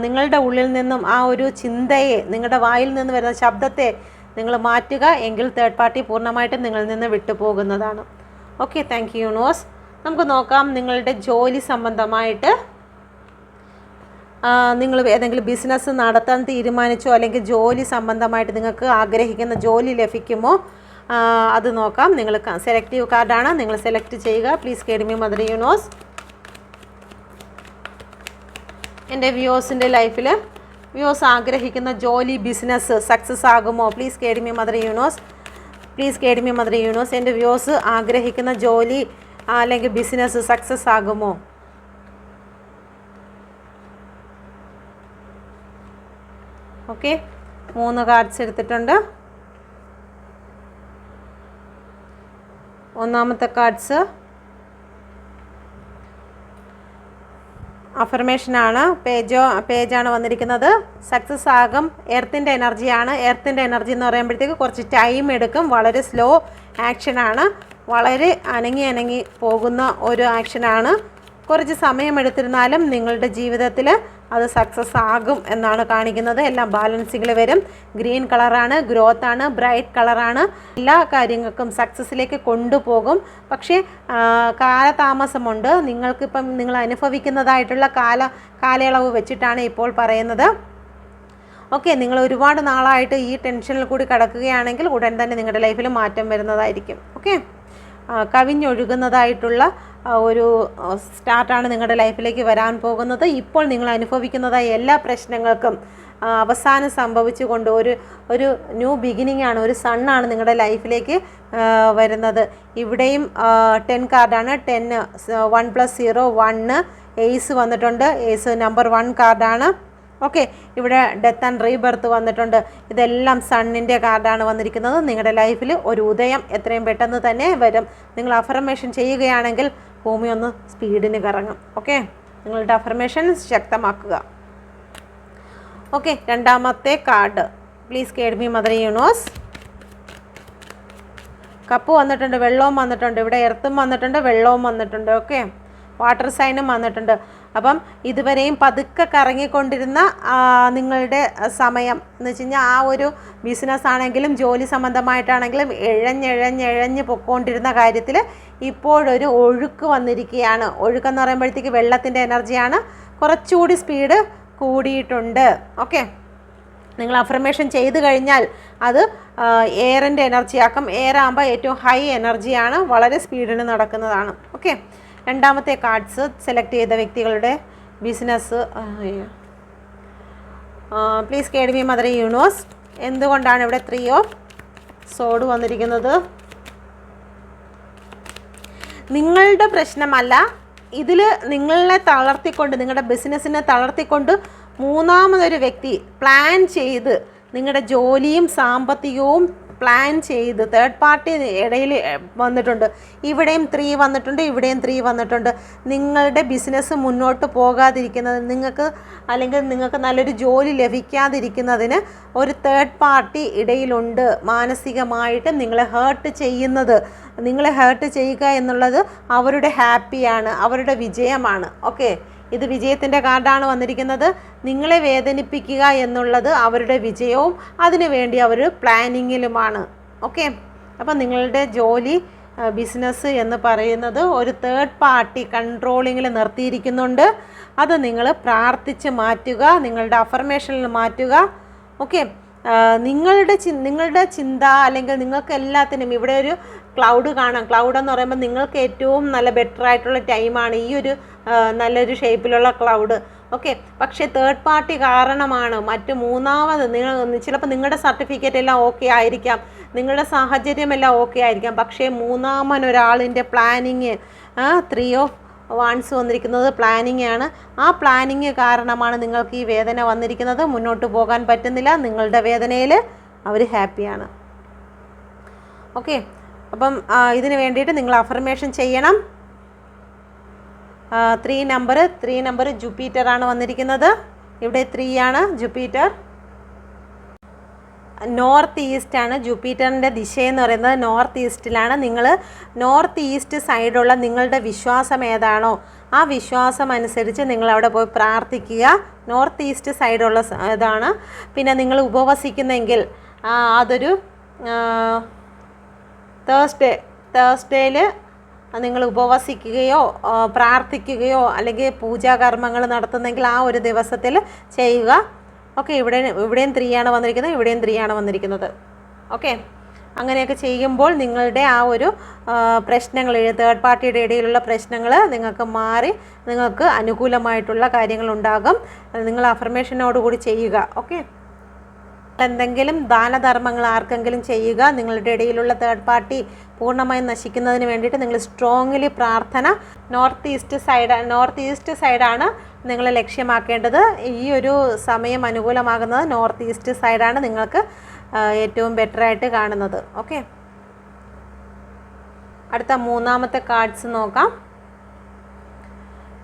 നിങ്ങളുടെ ഉള്ളിൽ നിന്നും ആ ഒരു ചിന്തയെ, നിങ്ങളുടെ വായിൽ നിന്ന് വരുന്ന ശബ്ദത്തെ നിങ്ങൾ മാറ്റുക. എങ്കിൽ തേർഡ് പാർട്ടി പൂർണ്ണമായിട്ടും നിങ്ങളിൽ നിന്ന് വിട്ടുപോകുന്നതാണ്. Okay, thank you universe. നമുക്ക് നോക്കാം നിങ്ങളുടെ ജോലി സംബന്ധമായിട്ട്. നിങ്ങൾ ഏതെങ്കിലും ബിസിനസ് നടത്താൻ തീരുമാനിച്ചോ അല്ലെങ്കിൽ ജോലി സംബന്ധമായിട്ട് നിങ്ങൾക്ക് ആഗ്രഹിക്കുന്ന ജോലി ലഭിക്കുമോ അത് നോക്കാം. നിങ്ങൾ സെലക്റ്റീവ് കാർഡാണ്, നിങ്ങൾ സെലക്ട് ചെയ്യുക. Please guide me mother universe. എൻ്റെ വ്യൂവേഴ്സിൻ്റെ ലൈഫിൽ വ്യൂവേഴ്സ് ആഗ്രഹിക്കുന്ന ജോലി ബിസിനസ് സക്സസ് ആകുമോ? Please guide me mother universe. Please guide me mother universe. എൻ്റെ വ്യൂവേഴ്സ് ആഗ്രഹിക്കുന്ന ജോലി അല്ലെങ്കിൽ ബിസിനസ് സക്സസ് ആകുമോ? ഓക്കെ, 3 കാർഡ്സ് എടുത്തിട്ടുണ്ട്. ഒന്നാമത്തെ കാർഡ്സ് അഫർമേഷനാണ്, പേജാണ് വന്നിരിക്കുന്നത്. സക്സസ് ആകും. എർത്തിൻ്റെ എനർജിയാണ്. എർത്തിൻ്റെ എനർജി എന്ന് പറയുമ്പോഴത്തേക്ക് കുറച്ച് ടൈം എടുക്കും. വളരെ സ്ലോ ആക്ഷനാണ്. വളരെ അനങ്ങി പോകുന്ന ഒരു ആക്ഷനാണ്. കുറച്ച് സമയമെടുത്തിരുന്നാലും നിങ്ങളുടെ ജീവിതത്തിൽ അത് സക്സസ് ആകും എന്നാണ് കാണിക്കുന്നത്. എല്ലാം ബാലൻസിങ്ങിൽ വരും. ഗ്രീൻ കളറാണ്, ഗ്രോത്താണ്, ബ്രൈറ്റ് കളറാണ്. എല്ലാ കാര്യങ്ങൾക്കും സക്സസ്സിലേക്ക് കൊണ്ടുപോകും. പക്ഷേ കാലതാമസമുണ്ട്. നിങ്ങൾക്കിപ്പം നിങ്ങൾ അനുഭവിക്കുന്നതായിട്ടുള്ള കാലയളവ് വെച്ചിട്ടാണ് ഇപ്പോൾ പറയുന്നത്. ഓക്കെ, നിങ്ങൾ ഒരുപാട് നാളായിട്ട് ഈ ടെൻഷനിൽ കൂടി കടക്കുകയാണെങ്കിൽ ഉടൻ തന്നെ നിങ്ങളുടെ ലൈഫിൽ മാറ്റം വരുന്നതായിരിക്കും. ഓക്കെ, കവിഞ്ഞൊഴുകുന്നതായിട്ടുള്ള ഒരു സ്റ്റാർട്ടാണ് നിങ്ങളുടെ ലൈഫിലേക്ക് വരാൻ പോകുന്നത്. ഇപ്പോൾ നിങ്ങൾ അനുഭവിക്കുന്നതായ എല്ലാ പ്രശ്നങ്ങൾക്കും അവസാനം സംഭവിച്ചുകൊണ്ട് ഒരു ന്യൂ ബിഗിനിങ് ആണ്, ഒരു സണ്ണാണ് നിങ്ങളുടെ ലൈഫിലേക്ക് വരുന്നത്. ഇവിടെയും 10 കാർഡാണ്. 10 1 + 0 1 ഏസ് വന്നിട്ടുണ്ട്. ഏസ് നമ്പർ 1 കാർഡാണ്. ഓക്കെ, ഇവിടെ ഡെത്ത് ആൻഡ് റീബർത്ത് വന്നിട്ടുണ്ട്. ഇതെല്ലാം സണ്ണിൻ്റെ കാർഡാണ് വന്നിരിക്കുന്നത്. നിങ്ങളുടെ ലൈഫിൽ ഒരു ഉദയം എത്രയും പെട്ടെന്ന് തന്നെ വരും. നിങ്ങൾ അഫർമേഷൻ ചെയ്യുകയാണെങ്കിൽ ഭൂമി ഒന്ന് സ്പീഡിന് കറങ്ങും. ഓക്കെ, നിങ്ങളുടെ അഫർമേഷൻ ശക്തമാക്കുക. ഓക്കെ, രണ്ടാമത്തെ card please guide me mother universe. Cup വന്നിട്ടുണ്ട്, വെള്ളവും വന്നിട്ടുണ്ട്. ഇവിടെ എർത്തും വന്നിട്ടുണ്ട്, വെള്ളവും വന്നിട്ടുണ്ട്. ഓക്കെ, വാട്ടർ സൈനും വന്നിട്ടുണ്ട്. അപ്പം ഇതുവരെയും പതുക്കെ കറങ്ങിക്കൊണ്ടിരുന്ന നിങ്ങളുടെ സമയം എന്ന് വെച്ച് കഴിഞ്ഞാൽ ആ ഒരു ബിസിനസ് ആണെങ്കിലും ജോലി സംബന്ധമായിട്ടാണെങ്കിലും എഴഞ്ഞ് പൊക്കോണ്ടിരുന്ന കാര്യത്തിൽ ഇപ്പോഴൊരു ഒഴുക്ക് വന്നിരിക്കുകയാണ്. ഒഴുക്കെന്ന് പറയുമ്പോഴത്തേക്ക് വെള്ളത്തിൻ്റെ എനർജിയാണ്. കുറച്ചുകൂടി സ്പീഡ് കൂടിയിട്ടുണ്ട്. ഓക്കെ, നിങ്ങൾ അഫർമേഷൻ ചെയ്ത് കഴിഞ്ഞാൽ അത് എയറിൻ്റെ എനർജിയാക്കും. എയർ ആകുമ്പോൾ ഏറ്റവും ഹൈ എനർജിയാണ്, വളരെ സ്പീഡിന് നടക്കുന്നതാണ്. ഓക്കെ, രണ്ടാമത്തെ കാർഡ്സ് സെലക്ട് ചെയ്ത വ്യക്തികളുടെ business. Please guide me mother universe. എന്തുകൊണ്ടാണ് ഇവിടെ 3 ഓഫ് സോഡ് വന്നിരിക്കുന്നത്? നിങ്ങളുടെ പ്രശ്നമല്ല, ഇതിൽ നിങ്ങളെ തളർത്തിക്കൊണ്ട്, നിങ്ങളുടെ ബിസിനസ്സിനെ തളർത്തിക്കൊണ്ട് മൂന്നാമതൊരു വ്യക്തി പ്ലാൻ ചെയ്ത് നിങ്ങളുടെ ജോലിയും സാമ്പത്തികവും പ്ലാൻ ചെയ്ത് തേർഡ് പാർട്ടി ഇടയിൽ വന്നിട്ടുണ്ട്. ഇവിടെയും 3 വന്നിട്ടുണ്ട്, ഇവിടെയും 3 വന്നിട്ടുണ്ട്. നിങ്ങളുടെ ബിസിനസ് മുന്നോട്ട് പോകാതിരിക്കുന്നത്, നിങ്ങൾക്ക് നല്ലൊരു ജോലി ലഭിക്കാതിരിക്കുന്നതിന് ഒരു തേർഡ് പാർട്ടി ഇടയിലുണ്ട്. മാനസികമായിട്ട് നിങ്ങളെ ഹേർട്ട് ചെയ്യുക എന്നുള്ളത് അവരുടെ ഹാപ്പിയാണ്, അവരുടെ വിജയമാണ്. ഓക്കെ, ഇത് വിജയത്തിൻ്റെ കാർഡാണ് വന്നിരിക്കുന്നത്. നിങ്ങളെ വേദനിപ്പിക്കുക എന്നുള്ളത് അവരുടെ വിജയവും അതിനുവേണ്ടി അവർ പ്ലാനിങ്ങിലുമാണ്. ഓക്കെ, അപ്പം നിങ്ങളുടെ ജോലി ബിസിനസ് എന്ന് പറയുന്നത് ഒരു തേർഡ് പാർട്ടി കൺട്രോളിങ്ങിൽ നിർത്തിയിരിക്കുന്നുണ്ട്. അത് നിങ്ങൾ പ്രാർത്ഥിച്ച് മാറ്റുക, നിങ്ങളുടെ അഫർമേഷനിൽ മാറ്റുക. ഓക്കെ, നിങ്ങളുടെ ചിന്ത അല്ലെങ്കിൽ നിങ്ങൾക്ക് എല്ലാത്തിനും ഇവിടെ ഒരു ക്ലൗഡ് കാണാം. ക്ലൗഡ് എന്ന് പറയുമ്പോൾ നിങ്ങൾക്ക് ഏറ്റവും നല്ല ബെറ്റർ ആയിട്ടുള്ള ടൈമാണ് ഈ ഒരു നല്ലൊരു ഷേപ്പിലുള്ള ക്ലൗഡ്. ഓക്കെ, പക്ഷേ തേർഡ് പാർട്ടി കാരണമാണ് മറ്റ് മൂന്നാമത് ചിലപ്പോൾ നിങ്ങളുടെ സർട്ടിഫിക്കറ്റ് എല്ലാം ഓക്കെ ആയിരിക്കാം, നിങ്ങളുടെ സാഹചര്യം എല്ലാം ഓക്കെ ആയിരിക്കാം, പക്ഷേ മൂന്നാമനൊരാളിൻ്റെ പ്ലാനിങ് 3 ഓഫ് വാൺസ് വന്നിരിക്കുന്നത് പ്ലാനിങ് ആണ്. ആ പ്ലാനിങ് കാരണമാണ് നിങ്ങൾക്ക് ഈ വേദന വന്നിരിക്കുന്നത്. മുന്നോട്ട് പോകാൻ പറ്റുന്നില്ല. നിങ്ങളുടെ വേദനയിൽ അവർ ഹാപ്പിയാണ്. ഓക്കെ, അപ്പം ഇതിന് വേണ്ടിയിട്ട് നിങ്ങൾ അഫർമേഷൻ ചെയ്യണം. 3 നമ്പർ ജൂപ്പിറ്റർ ആണ് വന്നിരിക്കുന്നത്. ഇവിടെ 3 ആണ് ജൂപ്പിറ്റർ. നോർത്ത് ഈസ്റ്റ് ആണ് ജൂപ്പിറ്ററിൻ്റെ ദിശയെന്ന് പറയുന്നത്. നോർത്ത് ഈസ്റ്റിലാണ്. നിങ്ങൾ നോർത്ത് ഈസ്റ്റ് സൈഡുള്ള നിങ്ങളുടെ വിശ്വാസം ഏതാണോ ആ വിശ്വാസം അനുസരിച്ച് നിങ്ങൾ അവിടെ പോയി പ്രാർത്ഥിക്കുക. നോർത്ത് ഈസ്റ്റ് സൈഡുള്ള ഇതാണ്. പിന്നെ നിങ്ങൾ ഉപവസിക്കുന്നെങ്കിൽ അതൊരു തേഴ്സ്ഡേയിൽ നിങ്ങൾ ഉപവസിക്കുകയോ പ്രാർത്ഥിക്കുകയോ അല്ലെങ്കിൽ പൂജാകർമ്മങ്ങൾ നടത്തുന്നെങ്കിൽ ആ ഒരു ദിവസത്തിൽ ചെയ്യുക. ഓക്കെ, ഇവിടെയും 3 ആണ് വന്നിരിക്കുന്നത്, ഇവിടെയും 3 ആണ് വന്നിരിക്കുന്നത്. ഓക്കെ, അങ്ങനെയൊക്കെ ചെയ്യുമ്പോൾ നിങ്ങളുടെ ആ ഒരു പ്രശ്നങ്ങൾ, തേർഡ് പാർട്ടിയുടെ ഇടയിലുള്ള പ്രശ്നങ്ങൾ നിങ്ങൾക്ക് മാറി നിങ്ങൾക്ക് അനുകൂലമായിട്ടുള്ള കാര്യങ്ങളുണ്ടാകും. നിങ്ങൾ അഫർമേഷനോടുകൂടി ചെയ്യുക. ഓക്കെ, എന്തെങ്കിലും ദാനധർമ്മങ്ങൾ ആർക്കെങ്കിലും ചെയ്യുക. നിങ്ങളുടെ ഇടയിലുള്ള തേർഡ് പാർട്ടി പൂർണ്ണമായും നശിക്കുന്നതിന് വേണ്ടിയിട്ട് നിങ്ങൾ സ്ട്രോങ്ലി പ്രാർത്ഥന. നോർത്ത് ഈസ്റ്റ് സൈഡാണ് നിങ്ങൾ ലക്ഷ്യമാക്കേണ്ടത്. ഈ ഒരു സമയം അനുകൂലമാകുന്നത് നോർത്ത് ഈസ്റ്റ് സൈഡാണ് നിങ്ങൾക്ക് ഏറ്റവും ബെറ്ററായിട്ട് കാണുന്നത്. ഓക്കെ, അടുത്ത മൂന്നാമത്തെ കാർഡ്സ് നോക്കാം.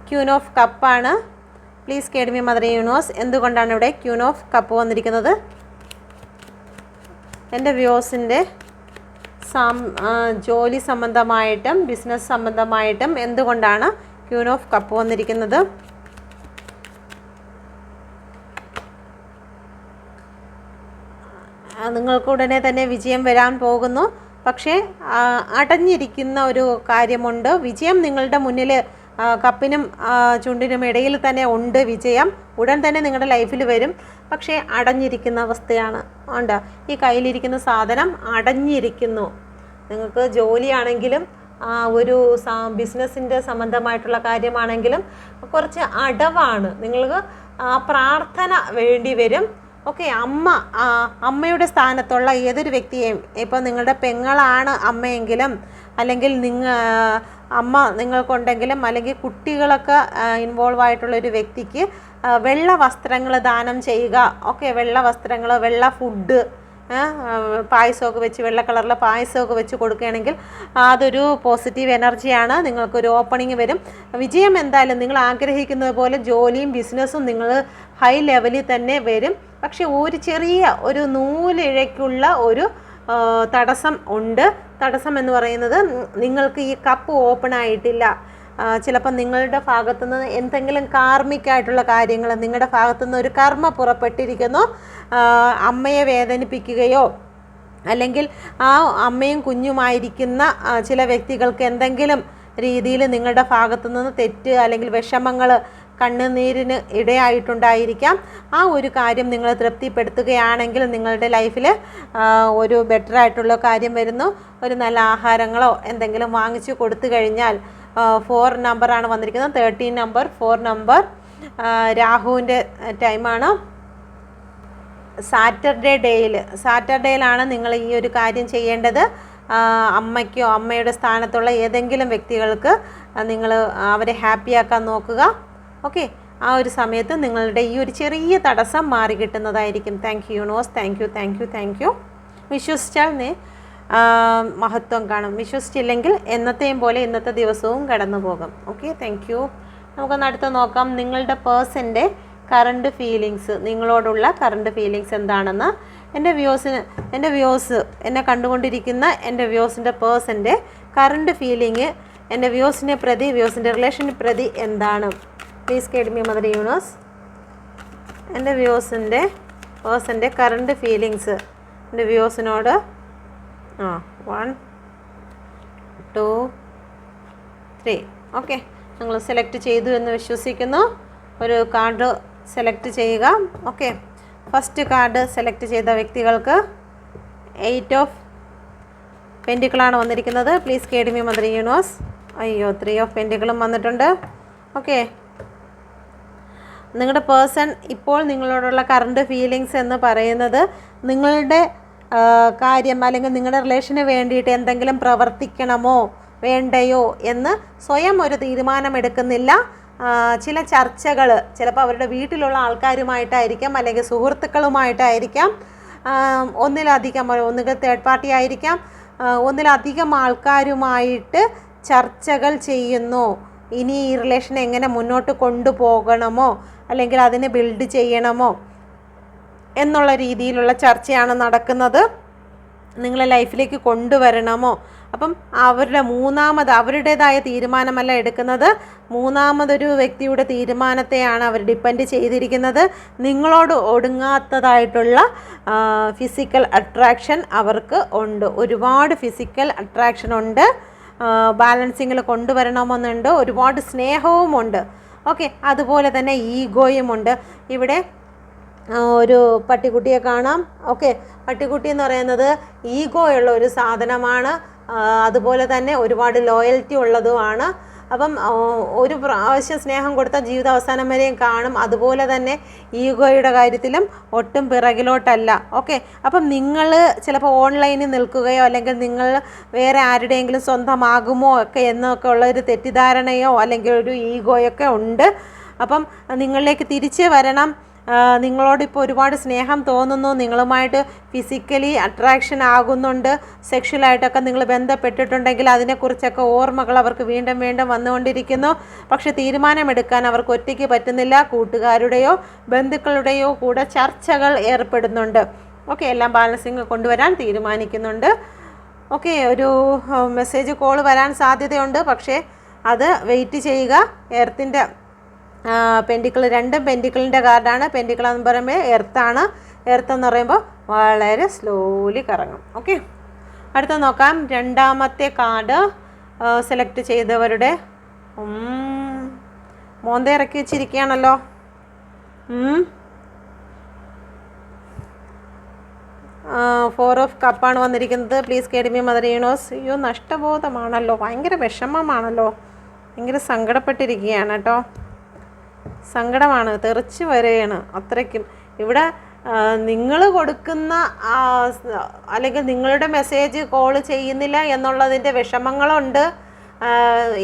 ക്യൂൻ ഓഫ് കപ്പാണ്. Please guide me mother universe, എന്തുകൊണ്ടാണ് ഇവിടെ ക്യൂൻ ഓഫ് കപ്പ് വന്നിരിക്കുന്നത്? എൻ്റെ വ്യൂസിൻ്റെ ജോലി സംബന്ധമായിട്ടും ബിസിനസ് സംബന്ധമായിട്ടും എന്തുകൊണ്ടാണ് ക്യൂൻ ഓഫ് കപ്പ് വന്നിരിക്കുന്നത്? നിങ്ങൾക്ക് ഉടനെ തന്നെ വിജയം വരാൻ പോകുന്നു. പക്ഷേ അടഞ്ഞിരിക്കുന്ന ഒരു കാര്യമുണ്ട്. വിജയം നിങ്ങളുടെ മുന്നിൽ, കപ്പിനും ചുണ്ടിനും ഇടയിൽ തന്നെ ഉണ്ട് വിജയം. ഉടൻ തന്നെ നിങ്ങളുടെ ലൈഫിൽ വരും. പക്ഷേ അടഞ്ഞിരിക്കുന്ന അവസ്ഥയാണ്. ഉണ്ട്, ഈ കയ്യിലിരിക്കുന്ന സാധനം അടഞ്ഞിരിക്കുന്നു. നിങ്ങൾക്ക് ജോലിയാണെങ്കിലും ഒരു ബിസിനസ്സിൻ്റെ സംബന്ധമായിട്ടുള്ള കാര്യമാണെങ്കിലും കുറച്ച് അടവാണ്. നിങ്ങൾക്ക് പ്രാർത്ഥന വേണ്ടി വരും. ഓക്കെ, അമ്മയുടെ സ്ഥാനത്തുള്ള ഏതൊരു വ്യക്തിയെയും, ഇപ്പോൾ നിങ്ങളുടെ പെങ്ങളാണ് അമ്മയെങ്കിലും അല്ലെങ്കിൽ അമ്മ നിങ്ങൾക്കുണ്ടെങ്കിലും അല്ലെങ്കിൽ കുട്ടികളൊക്കെ ഇൻവോൾവ് ആയിട്ടുള്ളൊരു വ്യക്തിക്ക് വെള്ള വസ്ത്രങ്ങൾ ദാനം ചെയ്യുക. ഓക്കെ, വെള്ള വസ്ത്രങ്ങൾ, വെള്ള ഫുഡ്, പായസമൊക്കെ വെച്ച്, വെള്ള കളറിലെ പായസമൊക്കെ വെച്ച് കൊടുക്കുകയാണെങ്കിൽ അതൊരു പോസിറ്റീവ് എനർജിയാണ്. നിങ്ങൾക്കൊരു ഓപ്പണിങ് വരും. വിജയം എന്തായാലും നിങ്ങൾ ആഗ്രഹിക്കുന്നത് പോലെ ജോലിയും ബിസിനസ്സും നിങ്ങൾ ഹൈ ലെവലിൽ തന്നെ വരും. പക്ഷെ ഒരു ചെറിയ ഒരു നൂലിഴയ്ക്കുള്ള ഒരു തടസ്സം ഉണ്ട്. തടസ്സം എന്ന് പറയുന്നത് നിങ്ങൾക്ക് ഈ കപ്പ് ഓപ്പൺ ആയിട്ടില്ല. ചിലപ്പോൾ നിങ്ങളുടെ ഭാഗത്തുനിന്ന് എന്തെങ്കിലും കാർമ്മികമായിട്ടുള്ള കാര്യങ്ങൾ, നിങ്ങളുടെ ഭാഗത്തുനിന്ന് ഒരു കർമ്മ പുറപ്പെട്ടിരിക്കുന്നു. അമ്മയെ വേദനിപ്പിക്കുകയോ അല്ലെങ്കിൽ ആ അമ്മയും കുഞ്ഞുമായിരിക്കുന്ന ചില വ്യക്തികൾക്ക് എന്തെങ്കിലും രീതിയിൽ നിങ്ങളുടെ ഭാഗത്തുനിന്ന് തെറ്റ് അല്ലെങ്കിൽ വിഷമങ്ങൾ, കണ്ണുനീരിന് ഇടയായിട്ടുണ്ടായിരിക്കാം. ആ ഒരു കാര്യം നിങ്ങൾ തൃപ്തിപ്പെടുത്തുകയാണെങ്കിൽ നിങ്ങളുടെ ലൈഫിൽ ഒരു ബെറ്ററായിട്ടുള്ള കാര്യം വരുന്നു. ഒരു നല്ല ആഹാരങ്ങളോ എന്തെങ്കിലും വാങ്ങിച്ചു കൊടുത്തു കഴിഞ്ഞാൽ 4 നമ്പറാണ് വന്നിരിക്കുന്നത്. 13 നമ്പർ, 4 നമ്പർ രാഹുവിൻ്റെ ടൈമാണ്. സാറ്റർഡേയിലാണ് നിങ്ങൾ ഈ ഒരു കാര്യം ചെയ്യേണ്ടത്. അമ്മയ്ക്കോ അമ്മയുടെ സ്ഥാനത്തുള്ള ഏതെങ്കിലും വ്യക്തികൾക്ക് നിങ്ങൾ അവരെ ഹാപ്പിയാക്കാൻ നോക്കുക. ഓക്കെ, ആ ഒരു സമയത്ത് നിങ്ങളുടെ ഈ ഒരു ചെറിയ തടസ്സം മാറി കിട്ടുന്നതായിരിക്കും. Thank you universe, thank U. വിശ്വസിച്ചാൽ മഹത്വം കാണും. വിശ്വസിച്ചില്ലെങ്കിൽ എന്നത്തെയും പോലെ ഇന്നത്തെ ദിവസവും കടന്നു പോകും. Okay, thank U. നമുക്കൊന്ന് അടുത്ത് നോക്കാം. നിങ്ങളുടെ പേഴ്സൻ്റെ കറണ്ട് ഫീലിങ്സ്, നിങ്ങളോടുള്ള കറണ്ട് ഫീലിങ്സ് എന്താണെന്ന്. എൻ്റെ വ്യൂസ് എന്നെ കണ്ടുകൊണ്ടിരിക്കുന്ന എൻ്റെ വ്യൂസിൻ്റെ പേഴ്സൻ്റെ കറണ്ട് ഫീലിംഗ്, എൻ്റെ വ്യൂസിനെ പ്രതി, വ്യൂസിൻ്റെ റിലേഷനെ പ്രതി എന്താണ്? Please guide me mother universe. എൻ്റെ വ്യൂസിൻ്റെ പേഴ്സൻ്റെ കറണ്ട് ഫീലിങ്സ് എൻ്റെ വ്യൂസിനോട് 1 2 3. ഓക്കെ, നിങ്ങൾ സെലക്ട് ചെയ്തു എന്ന് വിശ്വസിക്കുന്നു. ഒരു കാർഡ് സെലക്ട് ചെയ്യുക. ഓക്കെ, ഫസ്റ്റ് കാർഡ് സെലക്ട് ചെയ്ത വ്യക്തികൾക്ക് 8 ഓഫ് പെൻറ്റിക്കിളാണ് വന്നിരിക്കുന്നത്. Please guide me mother universe. അയ്യോ, 3 ഓഫ് പെൻറ്റിക്കിളും വന്നിട്ടുണ്ട്. ഓക്കെ, നിങ്ങളുടെ പേഴ്സൺ ഇപ്പോൾ നിങ്ങളോടുള്ള കറണ്ട് ഫീലിങ്സ് എന്ന് പറയുന്നത് നിങ്ങളുടെ കാര്യം അല്ലെങ്കിൽ നിങ്ങളുടെ റിലേഷന് വേണ്ടിയിട്ട് എന്തെങ്കിലും പ്രവർത്തിക്കണമോ വേണ്ടയോ എന്ന് സ്വയം ഒരു തീരുമാനമെടുക്കുന്നില്ല. ചില ചർച്ചകൾ ചിലപ്പോൾ അവരുടെ വീട്ടിലുള്ള ആൾക്കാരുമായിട്ടായിരിക്കാം, അല്ലെങ്കിൽ സുഹൃത്തുക്കളുമായിട്ടായിരിക്കാം, ഒന്നുകിൽ തേർഡ് പാർട്ടി ആയിരിക്കാം, ഒന്നിലധികം ആൾക്കാരുമായിട്ട് ചർച്ചകൾ ചെയ്യുന്നു. ഇനി ഈ റിലേഷൻ എങ്ങനെ മുന്നോട്ട് കൊണ്ടുപോകണമോ അല്ലെങ്കിൽ അതിനെ ബിൽഡ് ചെയ്യണമോ എന്നുള്ള രീതിയിലുള്ള ചർച്ചയാണ് നടക്കുന്നത്. നിങ്ങളെ ലൈഫിലേക്ക് കൊണ്ടുവരണമോ. അപ്പം അവരുടേതായ തീരുമാനമല്ല എടുക്കുന്നത്, മൂന്നാമതൊരു വ്യക്തിയുടെ തീരുമാനത്തെയാണ് അവർ ഡിപ്പെൻഡ് ചെയ്തിരിക്കുന്നത്. നിങ്ങളോട് ഒടുങ്ങാത്തതായിട്ടുള്ള ഫിസിക്കൽ അട്രാക്ഷൻ അവർക്ക് ഉണ്ട്. ഒരുപാട് ഫിസിക്കൽ അട്രാക്ഷൻ ഉണ്ട്. ബാലൻസിങ്ങിൽ കൊണ്ടുവരണമെന്നുണ്ട്. ഒരുപാട് സ്നേഹവുമുണ്ട്. ഓക്കെ, അതുപോലെ തന്നെ ഈഗോയുമുണ്ട്. ഇവിടെ ഒരു പട്ടിക്കുട്ടിയെ കാണാം. ഓക്കെ, പട്ടിക്കുട്ടി എന്ന് പറയുന്നത് ഈഗോ ഉള്ള ഒരു സാധനമാണ്. അതുപോലെ തന്നെ ഒരുപാട് ലോയൽറ്റി ഉള്ളതുമാണ്. അപ്പം ഒരു പ്രാവശ്യം സ്നേഹം കൊടുത്ത ജീവിത അവസാനം വരെയും കാണും. അതുപോലെ തന്നെ ഈഗോയുടെ കാര്യത്തിലും ഒട്ടും പിറകിലോട്ടല്ല. ഓക്കെ, അപ്പം നിങ്ങൾ ചിലപ്പോൾ ഓൺലൈനിൽ നിൽക്കുകയോ അല്ലെങ്കിൽ നിങ്ങൾ വേറെ ആരുടെയെങ്കിലും സ്വന്തമാകുമോ ഒക്കെ എന്നൊക്കെ ഉള്ള ഒരു തെറ്റിദ്ധാരണയോ അല്ലെങ്കിൽ ഒരു ഈഗോയൊക്കെ ഉണ്ട്. അപ്പം നിങ്ങളിലേക്ക് തിരിച്ച് വരണം. നിങ്ങളോടിപ്പോൾ ഒരുപാട് സ്നേഹം തോന്നുന്നു, നിങ്ങളുമായിട്ട് ഫിസിക്കലി അട്രാക്ഷൻ ആകുന്നുണ്ട്, സെക്ഷുവലായിട്ടൊക്കെ നിങ്ങൾ ബന്ധപ്പെട്ടിട്ടുണ്ടെങ്കിൽ അതിനെക്കുറിച്ചൊക്കെ ഓർമ്മകൾ അവർക്ക് വീണ്ടും വീണ്ടും വന്നുകൊണ്ടിരിക്കുന്നു. പക്ഷെ തീരുമാനമെടുക്കാൻ അവർക്ക് ഒറ്റയ്ക്ക് പറ്റുന്നില്ല. കൂട്ടുകാരുടെയോ ബന്ധുക്കളുടെയോ കൂടെ ചർച്ചകൾ ഏർപ്പെടുന്നുണ്ട്. ഓക്കെ, എല്ലാം ബാലൻസിങ് കൊണ്ടുവരാൻ തീരുമാനിക്കുന്നുണ്ട്. ഓക്കെ, ഒരു മെസ്സേജ് കോൾ വരാൻ സാധ്യതയുണ്ട്. പക്ഷേ അത് വെയിറ്റ് ചെയ്യുക. എർത്തിൻ്റെ പെൻറ്റിക്കിൾ, രണ്ടും പെൻറ്റിക്കിളിൻ്റെ കാർഡാണ്. പെൻറ്റിക്കിൾ എന്ന് പറയുമ്പോൾ എർത്താണ്. എർത്ത് എന്ന് പറയുമ്പോൾ വളരെ സ്ലോലി കറങ്ങും. ഓക്കെ, അടുത്ത നോക്കാം. രണ്ടാമത്തെ കാർഡ് സെലക്ട് ചെയ്തവരുടെ മോന്ത ഇറക്കി വെച്ചിരിക്കുകയാണല്ലോ. 4 ഓഫ് കപ്പാണ് വന്നിരിക്കുന്നത്. Please guide me mother universe. അയ്യോ, നഷ്ടബോധമാണല്ലോ, ഭയങ്കര വിഷമമാണല്ലോ, ഭയങ്കര സങ്കടപ്പെട്ടിരിക്കുകയാണ് കേട്ടോ. സങ്കടമാണ്, തെറിച്ച് വരികയാണ് അത്രയ്ക്കും. ഇവിടെ നിങ്ങൾ കൊടുക്കുന്ന അല്ലെങ്കിൽ നിങ്ങളുടെ മെസ്സേജ് കോൾ ചെയ്യുന്നില്ല എന്നുള്ളതിൻ്റെ വിഷമങ്ങളുണ്ട്.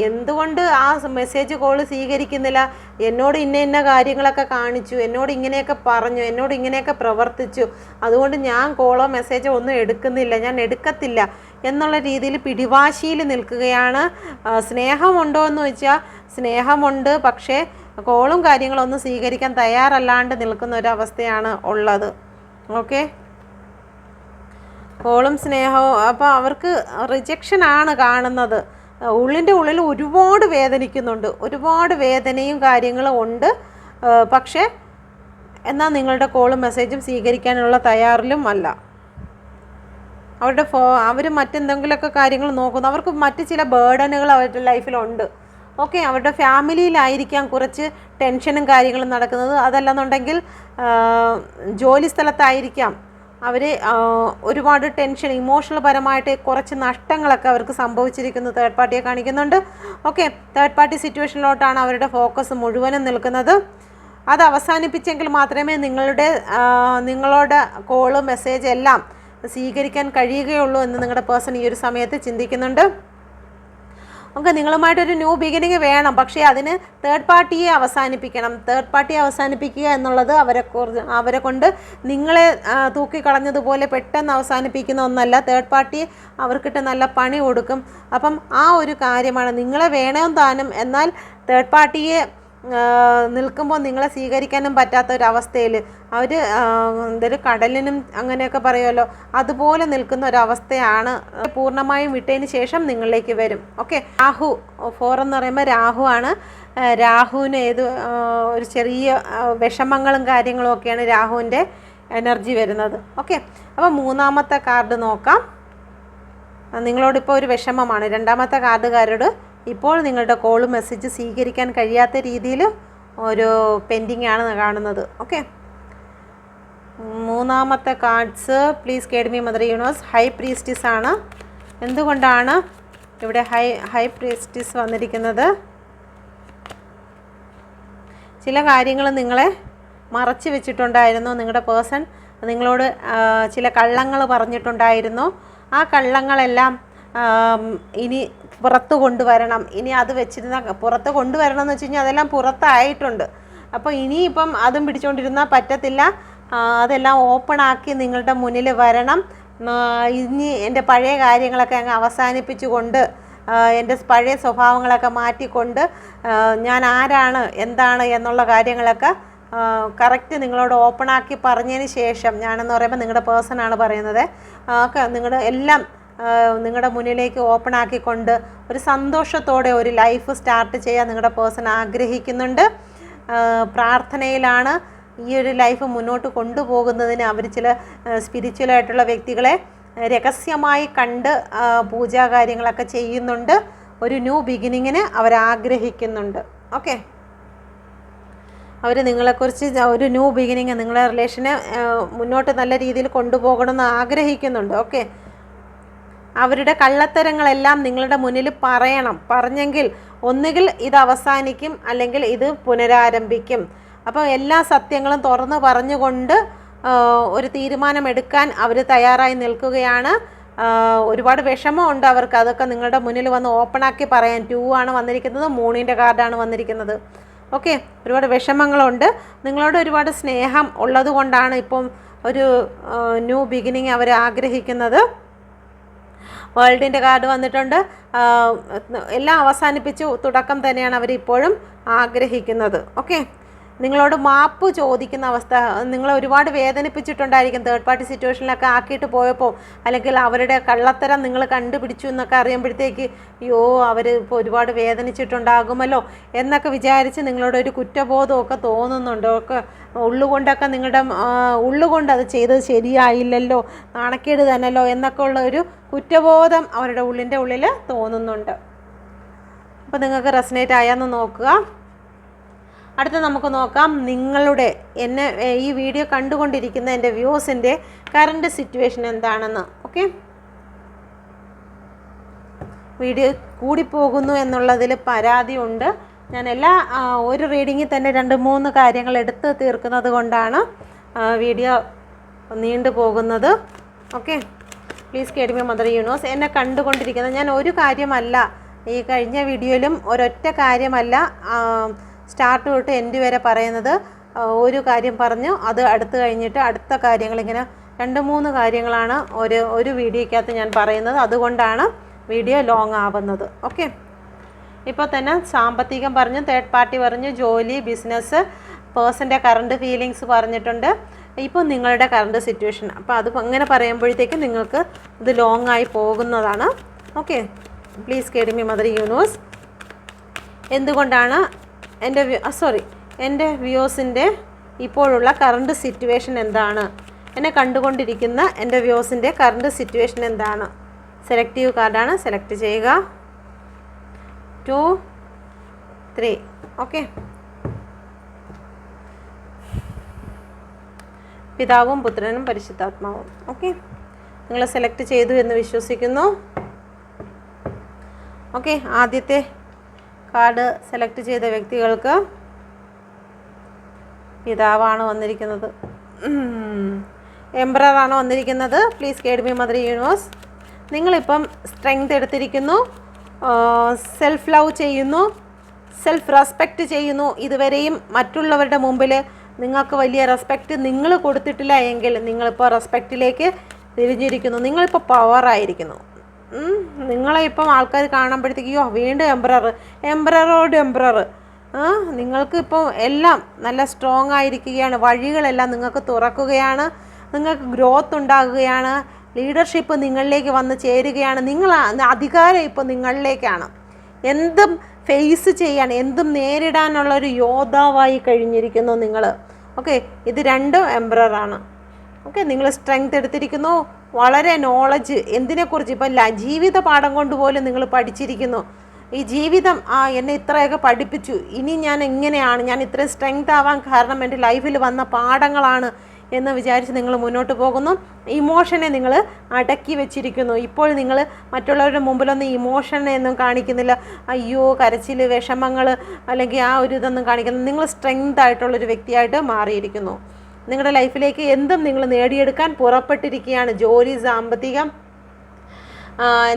എന്തുകൊണ്ട് ആ മെസ്സേജ് കോൾ സ്വീകരിക്കുന്നില്ല? എന്നോട് ഇന്ന കാര്യങ്ങളൊക്കെ കാണിച്ചു, എന്നോട് ഇങ്ങനെയൊക്കെ പറഞ്ഞു, എന്നോട് ഇങ്ങനെയൊക്കെ പ്രവർത്തിച്ചു, അതുകൊണ്ട് ഞാൻ കോളോ മെസ്സേജോ ഒന്നും എടുക്കുന്നില്ല, ഞാൻ എടുക്കത്തില്ല എന്നുള്ള രീതിയിൽ പിടിവാശിയിൽ നിൽക്കുകയാണ്. സ്നേഹമുണ്ടോ എന്ന് ചോദിച്ചാൽ സ്നേഹമുണ്ട്, പക്ഷേ കോളും കാര്യങ്ങളൊന്നും സ്വീകരിക്കാൻ തയ്യാറല്ലാണ്ട് നിൽക്കുന്ന ഒരവസ്ഥയാണ് ഉള്ളത്. ഓക്കെ, കോളും സ്നേഹവും അപ്പോൾ അവർക്ക് റിജക്ഷനാണ് കാണുന്നത്. ഉള്ളിൻ്റെ ഉള്ളിൽ ഒരുപാട് വേദനിക്കുന്നുണ്ട്, ഒരുപാട് വേദനയും കാര്യങ്ങളും ഉണ്ട്. പക്ഷേ എന്നാൽ നിങ്ങളുടെ കോളും മെസ്സേജും സ്വീകരിക്കാനുള്ള തയ്യാറിലും അല്ല. അവർ മറ്റെന്തെങ്കിലുമൊക്കെ കാര്യങ്ങൾ നോക്കുന്നു. അവർക്ക് മറ്റ് ചില ബേർഡനുകൾ അവരുടെ ലൈഫിലുണ്ട്. ഓക്കെ, അവരുടെ ഫാമിലിയിലായിരിക്കാം കുറച്ച് ടെൻഷനും കാര്യങ്ങളും നടക്കുന്നത്. അതല്ലെന്നുണ്ടെങ്കിൽ ജോലി സ്ഥലത്തായിരിക്കാം അവർ ഒരുപാട് ടെൻഷൻ, ഇമോഷണൽ പരമായിട്ട് കുറച്ച് നഷ്ടങ്ങളൊക്കെ അവർക്ക് സംഭവിച്ചിരിക്കുന്നു. തേർഡ് പാർട്ടിയെ കാണിക്കുന്നുണ്ട്. ഓക്കെ, തേർഡ് പാർട്ടി സിറ്റുവേഷനിലോട്ടാണ് അവരുടെ ഫോക്കസ് മുഴുവനും നിൽക്കുന്നത്. അത് അവസാനിപ്പിച്ചെങ്കിൽ മാത്രമേ നിങ്ങളുടെ കോള് മെസ്സേജ് എല്ലാം സ്വീകരിക്കാൻ കഴിയുകയുള്ളൂ എന്ന് നിങ്ങളുടെ പേഴ്സൺ ഈ ഒരു സമയത്ത് ചിന്തിക്കുന്നുണ്ട്. ഓക്കെ, നിങ്ങളുമായിട്ടൊരു ന്യൂ ബിഗിനിങ് വേണം. പക്ഷേ അതിന് തേർഡ് പാർട്ടിയെ അവസാനിപ്പിക്കണം. തേർഡ് പാർട്ടിയെ അവസാനിപ്പിക്കുക എന്നുള്ളത് അവരെ കൊണ്ട് നിങ്ങളെ തൂക്കിക്കളഞ്ഞതുപോലെ പെട്ടെന്ന് അവസാനിപ്പിക്കുന്ന ഒന്നല്ല. തേർഡ് പാർട്ടി അവർക്കിട്ട് നല്ല പണി കൊടുക്കും. അപ്പം ആ ഒരു കാര്യമാണ്, നിങ്ങളെ വേണം താനും, എന്നാൽ തേർഡ് പാർട്ടിയെ നിൽക്കുമ്പോൾ നിങ്ങളെ സ്വീകരിക്കാനും പറ്റാത്തൊരവസ്ഥയിൽ അവർ എന്തൊരു കടലിനും അങ്ങനെയൊക്കെ പറയുമല്ലോ, അതുപോലെ നിൽക്കുന്ന ഒരവസ്ഥയാണ്. പൂർണ്ണമായും വിട്ടതിന് ശേഷം നിങ്ങളിലേക്ക് വരും. ഓക്കെ, രാഹു 4 എന്ന് പറയുമ്പോൾ രാഹു ആണ്. രാഹുവിന് ഒരു ചെറിയ വിഷമങ്ങളും കാര്യങ്ങളും ഒക്കെയാണ് രാഹുവിൻ്റെ എനർജി വരുന്നത്. ഓക്കെ, അപ്പോൾ മൂന്നാമത്തെ കാർഡ് നോക്കാം. നിങ്ങളോടിപ്പോൾ ഒരു വിഷമമാണ്. രണ്ടാമത്തെ കാർഡുകാരോട് ഇപ്പോൾ നിങ്ങളുടെ കോൾ മെസ്സേജ് സ്വീകരിക്കാൻ കഴിയാത്ത രീതിയിൽ ഒരു പെൻഡിങ് ആണ് കാണുന്നത്. ഓക്കെ, മൂന്നാമത്തെ cards please guide me mother universe. High priestess ആണ്. എന്തുകൊണ്ടാണ് ഇവിടെ ഹൈ പ്രീസ്റ്റസ് വന്നിരിക്കുന്നത്? ചില കാര്യങ്ങൾ നിങ്ങളെ മറച്ചു വെച്ചിട്ടുണ്ടായിരുന്നു. നിങ്ങളുടെ പേഴ്സൺ നിങ്ങളോട് ചില കള്ളങ്ങൾ പറഞ്ഞിട്ടുണ്ടായിരുന്നു. ആ കള്ളങ്ങളെല്ലാം ഇനി പുറത്ത് കൊണ്ടുവരണം. ഇനി അത് വെച്ചിരുന്ന പുറത്ത് കൊണ്ടുവരണം എന്ന് വെച്ച് കഴിഞ്ഞാൽ അതെല്ലാം പുറത്തായിട്ടുണ്ട്. അപ്പോൾ ഇനിയിപ്പം അതും പിടിച്ചുകൊണ്ടിരുന്നാൽ പറ്റത്തില്ല. അതെല്ലാം ഓപ്പണാക്കി നിങ്ങളുടെ മുന്നിൽ വരണം. ഇനി എൻ്റെ പഴയ കാര്യങ്ങളൊക്കെ അങ്ങ് അവസാനിപ്പിച്ചുകൊണ്ട് എൻ്റെ പഴയ സ്വഭാവങ്ങളൊക്കെ മാറ്റിക്കൊണ്ട് ഞാൻ ആരാണ് എന്താണ് എന്നുള്ള കാര്യങ്ങളൊക്കെ കറക്റ്റ് നിങ്ങളോട് ഓപ്പണാക്കി പറഞ്ഞതിന് ശേഷം, ഞാനെന്ന് പറയുമ്പോൾ നിങ്ങളുടെ പേഴ്സണാണ് പറയുന്നത്, നിങ്ങളുടെ എല്ലാം നിങ്ങളുടെ മുന്നിലേക്ക് ഓപ്പണാക്കിക്കൊണ്ട് ഒരു സന്തോഷത്തോടെ ഒരു ലൈഫ് സ്റ്റാർട്ട് ചെയ്യാൻ നിങ്ങളുടെ പേഴ്സൺ ആഗ്രഹിക്കുന്നുണ്ട്. പ്രാർത്ഥനയിലാണ് ഈ ഒരു ലൈഫ് മുന്നോട്ട് കൊണ്ടുപോകുന്നതിന് അവർ ചില സ്പിരിച്വലായിട്ടുള്ള വ്യക്തികളെ രഹസ്യമായി കണ്ട് പൂജാ കാര്യങ്ങളൊക്കെ ചെയ്യുന്നുണ്ട്. ഒരു ന്യൂ ബിഗിനിങ്ങിന് അവർ ആഗ്രഹിക്കുന്നുണ്ട്. ഓക്കെ, അവർ നിങ്ങളെക്കുറിച്ച് ഒരു ന്യൂ ബിഗിനിങ്, നിങ്ങളെ റിലേഷനെ മുന്നോട്ട് നല്ല രീതിയിൽ കൊണ്ടുപോകണമെന്ന് ആഗ്രഹിക്കുന്നുണ്ട്. ഓക്കെ, അവരുടെ കള്ളത്തരങ്ങളെല്ലാം നിങ്ങളുടെ മുന്നിൽ പറയണം. പറഞ്ഞെങ്കിൽ ഒന്നുകിൽ ഇത് അവസാനിക്കും, അല്ലെങ്കിൽ ഇത് പുനരാരംഭിക്കും. അപ്പോൾ എല്ലാ സത്യങ്ങളും തുറന്ന് പറഞ്ഞുകൊണ്ട് ഒരു തീരുമാനമെടുക്കാൻ അവർ തയ്യാറായി നിൽക്കുകയാണ്. ഒരുപാട് വിഷമമുണ്ട് അവർക്ക്. അതൊക്കെ നിങ്ങളുടെ മുന്നിൽ വന്ന് ഓപ്പണാക്കി പറയാൻ. 2 ആണ് വന്നിരിക്കുന്നത്, മൂണിൻ്റെ കാർഡാണ് വന്നിരിക്കുന്നത്. ഓക്കെ, ഒരുപാട് വിഷമങ്ങളുണ്ട്. നിങ്ങളോട് ഒരുപാട് സ്നേഹം ഉള്ളത് കൊണ്ടാണ് ഇപ്പം ഒരു ന്യൂ ബിഗിനിങ് അവർ ആഗ്രഹിക്കുന്നത്. വേൾഡിൻ്റെ കാർഡ് വന്നിട്ടുണ്ട്. എല്ലാം അവസാനിപ്പിച്ച് തുടക്കം തന്നെയാണ് അവരിപ്പോഴും ആഗ്രഹിക്കുന്നത്. ഓക്കെ, നിങ്ങളോട് മാപ്പ് ചോദിക്കുന്ന അവസ്ഥ നിങ്ങളെ ഒരുപാട് വേദനിപ്പിച്ചിട്ടുണ്ടായിരിക്കും. തേർഡ് പാർട്ടി സിറ്റുവേഷനിലൊക്കെ ആക്കിയിട്ട് പോയപ്പോൾ, അല്ലെങ്കിൽ അവരുടെ കള്ളത്തരം നിങ്ങൾ കണ്ടുപിടിച്ചു എന്നൊക്കെ അറിയുമ്പോഴത്തേക്ക് അയ്യോ അവർ ഇപ്പോൾ ഒരുപാട് വേദനിച്ചിട്ടുണ്ടാകുമല്ലോ എന്നൊക്കെ വിചാരിച്ച് നിങ്ങളോടൊരു കുറ്റബോധമൊക്കെ തോന്നുന്നുണ്ട്. ഒക്കെ ഉള്ളുകൊണ്ടൊക്കെ നിങ്ങളുടെ ഉള്ളുകൊണ്ട് അത് ചെയ്തത് ശരിയായില്ലല്ലോ, നാണക്കേട് തന്നെയല്ലോ എന്നൊക്കെ ഉള്ള ഒരു കുറ്റബോധം അവരുടെ ഉള്ളിൻ്റെ ഉള്ളിൽ തോന്നുന്നുണ്ട്. അപ്പോൾ നിങ്ങൾക്ക് റെസനേറ്റ് ആയാന്ന് നോക്കുക. അടുത്ത നമുക്ക് നോക്കാം നിങ്ങളുടെ ഈ വീഡിയോ കണ്ടുകൊണ്ടിരിക്കുന്ന എൻ്റെ വ്യൂസിൻ്റെ കറണ്ട് സിറ്റുവേഷൻ എന്താണെന്ന്. ഓക്കെ, വീഡിയോ കൂടിപ്പോകുന്നു എന്നുള്ളതിൽ പരാതിയുണ്ട്. ഞാൻ ഒരു റീഡിങ്ങിൽ തന്നെ 2-3 കാര്യങ്ങൾ എടുത്ത് തീർക്കുന്നത് കൊണ്ടാണ് വീഡിയോ നീണ്ടു പോകുന്നത്. Okay, please guide me mother universe. എന്നെ കണ്ടുകൊണ്ടിരിക്കുന്നത് ഞാൻ ഒരു കാര്യമല്ല, ഈ കഴിഞ്ഞ വീഡിയോയിലും ഒരൊറ്റ കാര്യമല്ല സ്റ്റാർട്ട് തൊട്ട് എൻഡ് വരെ പറയുന്നത്. ഒരു കാര്യം പറഞ്ഞു അത് അടുത്ത് കഴിഞ്ഞിട്ട് അടുത്ത കാര്യങ്ങൾ, ഇങ്ങനെ 2-3 കാര്യങ്ങളാണ് ഒരു വീഡിയോയ്ക്കകത്ത് ഞാൻ പറയുന്നത്. അതുകൊണ്ടാണ് വീഡിയോ ലോങ് ആവുന്നത്. ഓക്കെ, ഇപ്പോൾ തന്നെ സാമ്പത്തികം പറഞ്ഞു, തേർഡ് പാർട്ടി പറഞ്ഞു, ജോലി, ബിസിനസ്, പേഴ്സൻ്റെ കറണ്ട് ഫീലിങ്സ് പറഞ്ഞിട്ടുണ്ട്. ഇപ്പോൾ നിങ്ങളുടെ കറണ്ട് സിറ്റുവേഷൻ. അപ്പോൾ അത് അങ്ങനെ പറയുമ്പോഴത്തേക്ക് നിങ്ങൾക്ക് ഇത് ലോങ് ആയി പോകുന്നതാണ്. Okay, please guide me mother universe. എന്തുകൊണ്ടാണ് എൻ്റെ വ്യൂസിൻ്റെ ഇപ്പോഴുള്ള കറണ്ട് സിറ്റുവേഷൻ എന്താണ്? എന്നെ കണ്ടുകൊണ്ടിരിക്കുന്ന എൻ്റെ വ്യൂസിൻ്റെ കറണ്ട് സിറ്റുവേഷൻ എന്താണ്? സെലക്റ്റീവ് കാർഡാണ്, സെലക്ട് ചെയ്യുക. 2, 3. ഓക്കെ, പിതാവും പുത്രനും പരിശുദ്ധാത്മാവും. ഓക്കെ, നിങ്ങൾ സെലക്ട് ചെയ്തു എന്ന് വിശ്വസിക്കുന്നു. ഓക്കെ, ആദ്യത്തെ കാർഡ് സെലക്ട് ചെയ്ത വ്യക്തികൾക്ക് പിതാവാണ് വന്നിരിക്കുന്നത്, എംപററാണ് വന്നിരിക്കുന്നത്. Please guide me mother universe. നിങ്ങളിപ്പം സ്ട്രെങ്ത് എടുത്തിരിക്കുന്നു, സെൽഫ് ലവ് ചെയ്യുന്നു, സെൽഫ് റെസ്പെക്റ്റ് ചെയ്യുന്നു. ഇതുവരെയും മറ്റുള്ളവരുടെ മുമ്പിൽ നിങ്ങൾക്ക് വലിയ റെസ്പെക്റ്റ് നിങ്ങൾ കൊടുത്തിട്ടില്ല എങ്കിൽ നിങ്ങളിപ്പോൾ റെസ്പെക്റ്റിലേക്ക് തിരിഞ്ഞിരിക്കുന്നു. നിങ്ങളിപ്പോൾ പവറായിരിക്കുന്നു. നിങ്ങളെ ഇപ്പം ആൾക്കാർ കാണുമ്പോഴത്തേക്കോ വീണ്ടും എംപററോട് എംപറർ. നിങ്ങൾക്ക് ഇപ്പോൾ എല്ലാം നല്ല സ്ട്രോങ് ആയിരിക്കുകയാണ്. വഴികളെല്ലാം നിങ്ങൾക്ക് തുറക്കുകയാണ്. നിങ്ങൾക്ക് ഗ്രോത്ത് ഉണ്ടാകുകയാണ്. ലീഡർഷിപ്പ് നിങ്ങളിലേക്ക് വന്ന് ചേരുകയാണ്. അധികാരം ഇപ്പോൾ നിങ്ങളിലേക്കാണ്. എന്തും ഫേസ് ചെയ്യാൻ, എന്തും നേരിടാനുള്ളൊരു യോദ്ധാവായി കഴിഞ്ഞിരിക്കുന്നു നിങ്ങൾ. ഓക്കെ, ഇത് 2 എംപററാണ്. ഓക്കെ, നിങ്ങൾ സ്ട്രെങ്ത് എടുത്തിരിക്കുന്നു. വളരെ നോളജ് എന്തിനെക്കുറിച്ച് ഇപ്പം ജീവിത പാഠം കൊണ്ട് പോലും നിങ്ങൾ പഠിച്ചിരിക്കുന്നു. ഈ ജീവിതം എന്നെ ഇത്രയൊക്കെ പഠിപ്പിച്ചു, ഇനി ഞാൻ എങ്ങനെയാണ്, ഞാൻ ഇത്രയും സ്ട്രെങ്ത് ആവാൻ കാരണം എൻ്റെ ലൈഫിൽ വന്ന പാഠങ്ങളാണ് എന്ന് വിചാരിച്ച് നിങ്ങൾ മുന്നോട്ട് പോകുന്നു. ഇമോഷനെ നിങ്ങൾ അടക്കി വെച്ചിരിക്കുന്നു. ഇപ്പോൾ നിങ്ങൾ മറ്റുള്ളവരുടെ മുമ്പിലൊന്നും ഇമോഷനെ ഒന്നും കാണിക്കുന്നില്ല. അയ്യോ, കരച്ചിൽ, വിഷമങ്ങൾ അല്ലെങ്കിൽ ആ ഒരു ഇതൊന്നും കാണിക്കുന്നില്ല. നിങ്ങൾ സ്ട്രെങ്ത് ആയിട്ടുള്ളൊരു വ്യക്തിയായിട്ട് മാറിയിരിക്കുന്നു. നിങ്ങളുടെ ലൈഫിലേക്ക് എന്തും നിങ്ങൾ നേടിയെടുക്കാൻ പുറപ്പെട്ടിരിക്കുകയാണ്. ജോലി, സാമ്പത്തികം,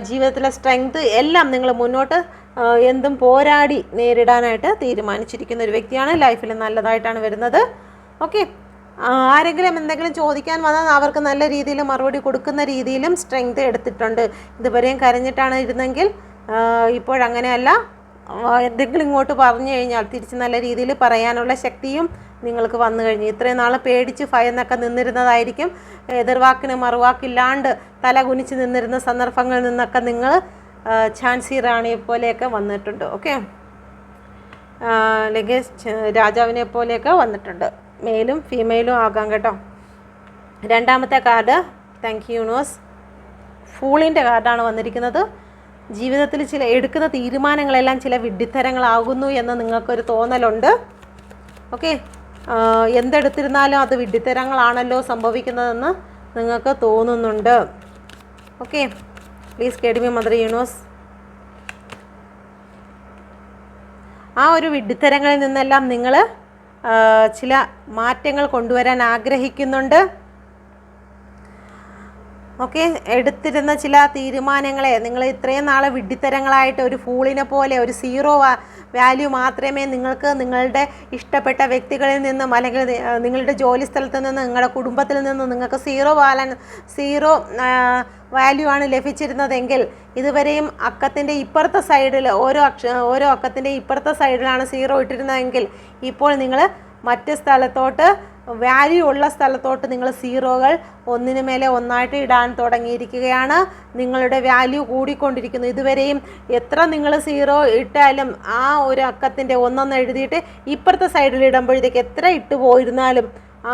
ജീവിതത്തിലെ സ്ട്രെങ്ത് എല്ലാം നിങ്ങൾ മുന്നോട്ട് എന്തും പോരാടി നേരിടാനായിട്ട് തീരുമാനിച്ചിരിക്കുന്ന ഒരു വ്യക്തിയാണ്. ലൈഫിൽ നല്ലതായിട്ടാണ് വരുന്നത്. ഓക്കെ, ആരെങ്കിലും എന്തെങ്കിലും ചോദിക്കാൻ വന്നാൽ അവർക്ക് നല്ല രീതിയിൽ മറുപടി കൊടുക്കുന്ന രീതിയിലും സ്ട്രെങ്ത് എടുത്തിട്ടുണ്ട്. ഇതുവരെയും കരഞ്ഞിട്ടാണ് ഇരുന്നെങ്കിൽ ഇപ്പോഴങ്ങനെയല്ല. എന്തെങ്കിലും ഇങ്ങോട്ട് പറഞ്ഞു കഴിഞ്ഞാൽ തിരിച്ച് നല്ല രീതിയിൽ പറയാനുള്ള ശക്തിയും നിങ്ങൾക്ക് വന്നു കഴിഞ്ഞു. ഇത്രയും നാൾ പേടിച്ച് ഭയന്നൊക്കെ നിന്നിരുന്നതായിരിക്കും. എതിർവാക്കിന് മറുവാക്കില്ലാണ്ട് തല കുനിച്ച് നിന്നിരുന്ന സന്ദർഭങ്ങളിൽ നിന്നൊക്കെ നിങ്ങൾ ഝാൻസി റാണിയെ പോലെയൊക്കെ വന്നിട്ടുണ്ട്. ഓക്കെ, അല്ലെങ്കിൽ രാജാവിനെ പോലെയൊക്കെ വന്നിട്ടുണ്ട്. മെയിലും ഫീമെയിലും ആകാം കേട്ടോ. രണ്ടാമത്തെ കാർഡ്, താങ്ക് യു യൂണിവേഴ്സ്, ഫൂളിൻ്റെ കാർഡാണ് വന്നിരിക്കുന്നത്. ജീവിതത്തിൽ ചില എടുക്കുന്ന തീരുമാനങ്ങളെല്ലാം ചില വിഡ്ഢിത്തരങ്ങളാകുന്നു എന്ന് നിങ്ങൾക്കൊരു തോന്നലുണ്ട്. ഓക്കെ, എന്തെടുത്തിരുന്നാലും അത് വിഡ്ഢിത്തരങ്ങളാണല്ലോ സംഭവിക്കുന്നതെന്ന് നിങ്ങൾക്ക് തോന്നുന്നുണ്ട്. Okay, please guide me mother universe. ആ ഒരു വിഡ്ഢിത്തരങ്ങളിൽ നിന്നെല്ലാം നിങ്ങൾ ചില മാറ്റങ്ങൾ കൊണ്ടുവരാൻ ആഗ്രഹിക്കുന്നുണ്ട്. ഓക്കെ, എടുത്തിരുന്ന ചില തീരുമാനങ്ങളെ നിങ്ങൾ ഇത്രയും നാളെ വിഡ്ഢിത്തരങ്ങളായിട്ട് ഒരു ഫൂളിനെ പോലെ ഒരു സീറോ വാല്യൂ മാത്രമേ നിങ്ങൾക്ക് നിങ്ങളുടെ ഇഷ്ടപ്പെട്ട വ്യക്തികളിൽ നിന്നും അല്ലെങ്കിൽ നിങ്ങളുടെ ജോലി സ്ഥലത്ത് നിന്ന് നിങ്ങളുടെ കുടുംബത്തിൽ നിന്നും നിങ്ങൾക്ക് സീറോ വാല്യൂ ആണ് ലഭിച്ചിരുന്നതെങ്കിൽ ഇതുവരെയും അക്കത്തിൻ്റെ ഇപ്പുറത്തെ സൈഡിൽ ഓരോ അക്കത്തിൻ്റെ ഇപ്പുറത്തെ സൈഡിലാണ് സീറോ ഇട്ടിരുന്നതെങ്കിൽ ഇപ്പോൾ നിങ്ങൾ മറ്റ് സ്ഥലത്തോട്ട് വാല്യൂ ഉള്ള സ്ഥലത്തോട്ട് നിങ്ങൾ സീറോകൾ ഒന്നിനു മേലെ ഒന്നായിട്ട് ഇടാൻ തുടങ്ങിയിരിക്കുകയാണ്. നിങ്ങളുടെ വാല്യൂ കൂടിക്കൊണ്ടിരിക്കുന്നു. ഇതുവരെയും എത്ര നിങ്ങൾ സീറോ ഇട്ടാലും ആ ഒരു അക്കത്തിൻ്റെ ഒന്നൊന്ന് എഴുതിയിട്ട് ഇപ്പുറത്തെ സൈഡിൽ ഇടുമ്പോഴത്തേക്ക് എത്ര ഇട്ട് പോയിരുന്നാലും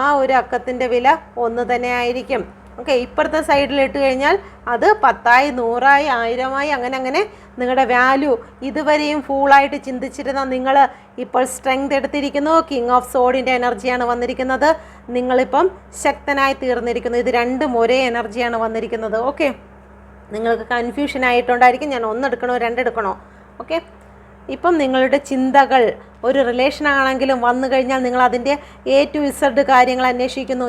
ആ ഒരു അക്കത്തിൻ്റെ വില ഒന്ന് തന്നെ ആയിരിക്കും. ഓക്കെ, ഇപ്പുറത്തെ സൈഡിൽ ഇട്ട് കഴിഞ്ഞാൽ അത് 10,000, 100,000, 1,000 അങ്ങനെ നിങ്ങളുടെ വാല്യൂ ഇതുവരെയും ഫുള്ളായിട്ട് ചിന്തിച്ചിരുന്ന നിങ്ങൾ ഇപ്പോൾ സ്ട്രെങ്ത് എടുത്തിരിക്കുന്നു. കിങ് ഓഫ് സോഡിൻ്റെ എനർജിയാണ് വന്നിരിക്കുന്നത്. നിങ്ങളിപ്പം ശക്തനായി തീർന്നിരിക്കുന്നു. ഇത് രണ്ടും ഒരേ എനർജിയാണ് വന്നിരിക്കുന്നത്. ഓക്കെ, നിങ്ങൾക്ക് കൺഫ്യൂഷൻ ആയിട്ടുണ്ടായിരിക്കും, ഞാൻ 1 എടുക്കണോ 2 എടുക്കണോ. ഓക്കെ, ഇപ്പം നിങ്ങളുടെ ചിന്തകൾ ഒരു റിലേഷൻ ആണെങ്കിലും വന്നു കഴിഞ്ഞാൽ നിങ്ങൾ അതിൻ്റെ A to Z കാര്യങ്ങൾ അന്വേഷിക്കുന്നു.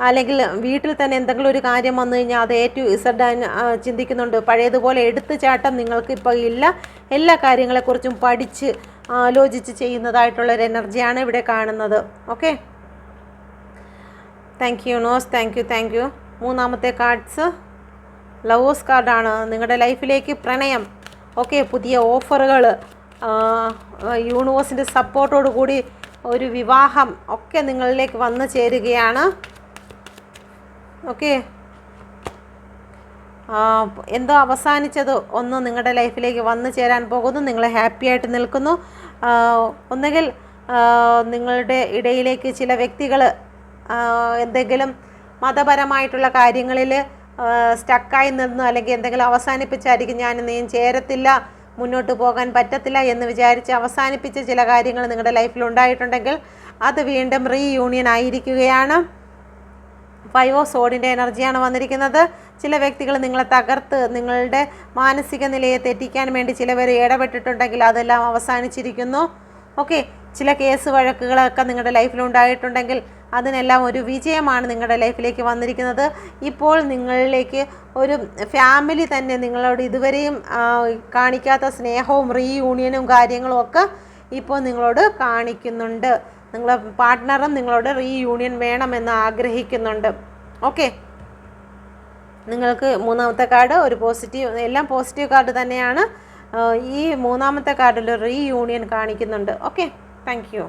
അല്ലെങ്കിൽ വീട്ടിൽ തന്നെ എന്തെങ്കിലും ഒരു കാര്യം വന്നു കഴിഞ്ഞാൽ അത് A to Z ചിന്തിക്കുന്നുണ്ട്. പഴയതുപോലെ എടുത്തുചാട്ടം നിങ്ങൾക്ക് ഇപ്പോൾ ഇല്ല. എല്ലാ കാര്യങ്ങളെക്കുറിച്ചും പഠിച്ച് ആലോചിച്ച് ചെയ്യുന്നതായിട്ടുള്ളൊരു എനർജിയാണ് ഇവിടെ കാണുന്നത്. ഓക്കെ, താങ്ക് യു നോസ്, താങ്ക് യു. മൂന്നാമത്തെ കാർഡ്സ് ലവേഴ്സ് കാർഡാണ്. നിങ്ങളുടെ ലൈഫിലേക്ക് പ്രണയം, ഓക്കെ, പുതിയ ഓഫറുകൾ, യൂണിവേഴ്സിൻ്റെ സപ്പോർട്ടോടു കൂടി ഒരു വിവാഹം ഒക്കെ നിങ്ങളിലേക്ക് വന്നു ചേരുകയാണ്. ഓക്കെ, എന്തോ അവസാനിച്ചത് ഒന്ന് നിങ്ങളുടെ ലൈഫിലേക്ക് വന്നു ചേരാൻ പോകുന്നു. നിങ്ങൾ ഹാപ്പി ആയിട്ട് നിൽക്കുന്നു. ഒന്നുകിൽ നിങ്ങളുടെ ഇടയിലേക്ക് ചില വ്യക്തികൾ എന്തെങ്കിലും മതപരമായിട്ടുള്ള കാര്യങ്ങളിൽ സ്റ്റക്കായി നിന്നു അല്ലെങ്കിൽ എന്തെങ്കിലും അവസാനിപ്പിച്ചായിരിക്കും. ഞാൻ നീയും ചേരത്തില്ല, മുന്നോട്ട് പോകാൻ പറ്റത്തില്ല എന്ന് വിചാരിച്ച് അവസാനിപ്പിച്ച ചില കാര്യങ്ങൾ നിങ്ങളുടെ ലൈഫിൽ ഉണ്ടായിട്ടുണ്ടെങ്കിൽ അത് വീണ്ടും റീയൂണിയൻ ആയിരിക്കുകയാണ്. 5 ഓഫ് സോഡിൻ്റെ എനർജിയാണ് വന്നിരിക്കുന്നത്. ചില വ്യക്തികൾ നിങ്ങളെ തകർത്ത് നിങ്ങളുടെ മാനസിക നിലയെ തെറ്റിക്കാൻ വേണ്ടി ചിലവർ ഇടപെട്ടിട്ടുണ്ടെങ്കിൽ അതെല്ലാം അവസാനിച്ചിരിക്കുന്നു. ഓക്കെ, ചില കേസ് വഴക്കുകളൊക്കെ നിങ്ങളുടെ ലൈഫിലുണ്ടായിട്ടുണ്ടെങ്കിൽ അതിനെല്ലാം ഒരു വിജയമാണ് നിങ്ങളുടെ ലൈഫിലേക്ക് വന്നിരിക്കുന്നത്. ഇപ്പോൾ നിങ്ങളിലേക്ക് ഒരു ഫാമിലി തന്നെ നിങ്ങളോട് ഇതുവരെയും കാണിക്കാത്ത സ്നേഹവും റീയൂണിയനും കാര്യങ്ങളും ഒക്കെ ഇപ്പോൾ നിങ്ങളോട് കാണിക്കുന്നുണ്ട്. നിങ്ങളെ പാർട്ട്ണറും നിങ്ങളോട് റീയൂണിയൻ വേണമെന്ന് ആഗ്രഹിക്കുന്നുണ്ട്. ഓക്കെ, നിങ്ങൾക്ക് മൂന്നാമത്തെ കാർഡ് ഒരു പോസിറ്റീവ്, എല്ലാം പോസിറ്റീവ് കാർഡ് തന്നെയാണ്. ഈ മൂന്നാമത്തെ കാർഡിൽ റീയൂണിയൻ കാണിക്കുന്നുണ്ട്. Okay, thank U.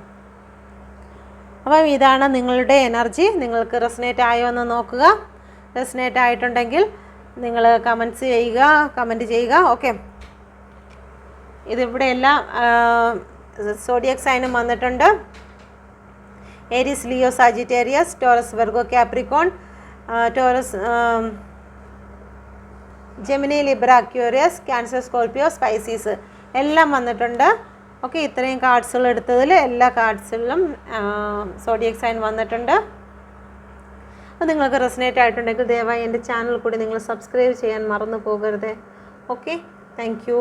അപ്പം ഇതാണ് നിങ്ങളുടെ എനർജി. നിങ്ങൾക്ക് റെസനേറ്റ് ആയോ എന്ന് നോക്കുക. റെസനേറ്റ് ആയിട്ടുണ്ടെങ്കിൽ നിങ്ങൾ കമൻറ്റ് ചെയ്യുക. ഓക്കെ, ഇതിവിടെ എല്ലാം സോഡിയക് സൈനും വന്നിട്ടുണ്ട്. Aries, Leo, Sagittarius, Taurus, Virgo, Capricorn, Taurus, Gemini, Libra, Aquarius, Cancer, Scorpio, Pisces എല്ലാം വന്നിട്ടുണ്ട്. ഓക്കെ, ഇത്രയും കാർഡ്സുകൾ എടുത്തതിൽ എല്ലാ കാർഡ്സിലും സോഡിയക് സൈൻ വന്നിട്ടുണ്ട്. അപ്പോൾ നിങ്ങൾക്ക് റെസനേറ്റ് ആയിട്ടുണ്ടെങ്കിൽ ദയവായി എൻ്റെ ചാനൽ കൂടി നിങ്ങൾ സബ്സ്ക്രൈബ് ചെയ്യാൻ മറന്നു പോകരുത്. Okay, thank U.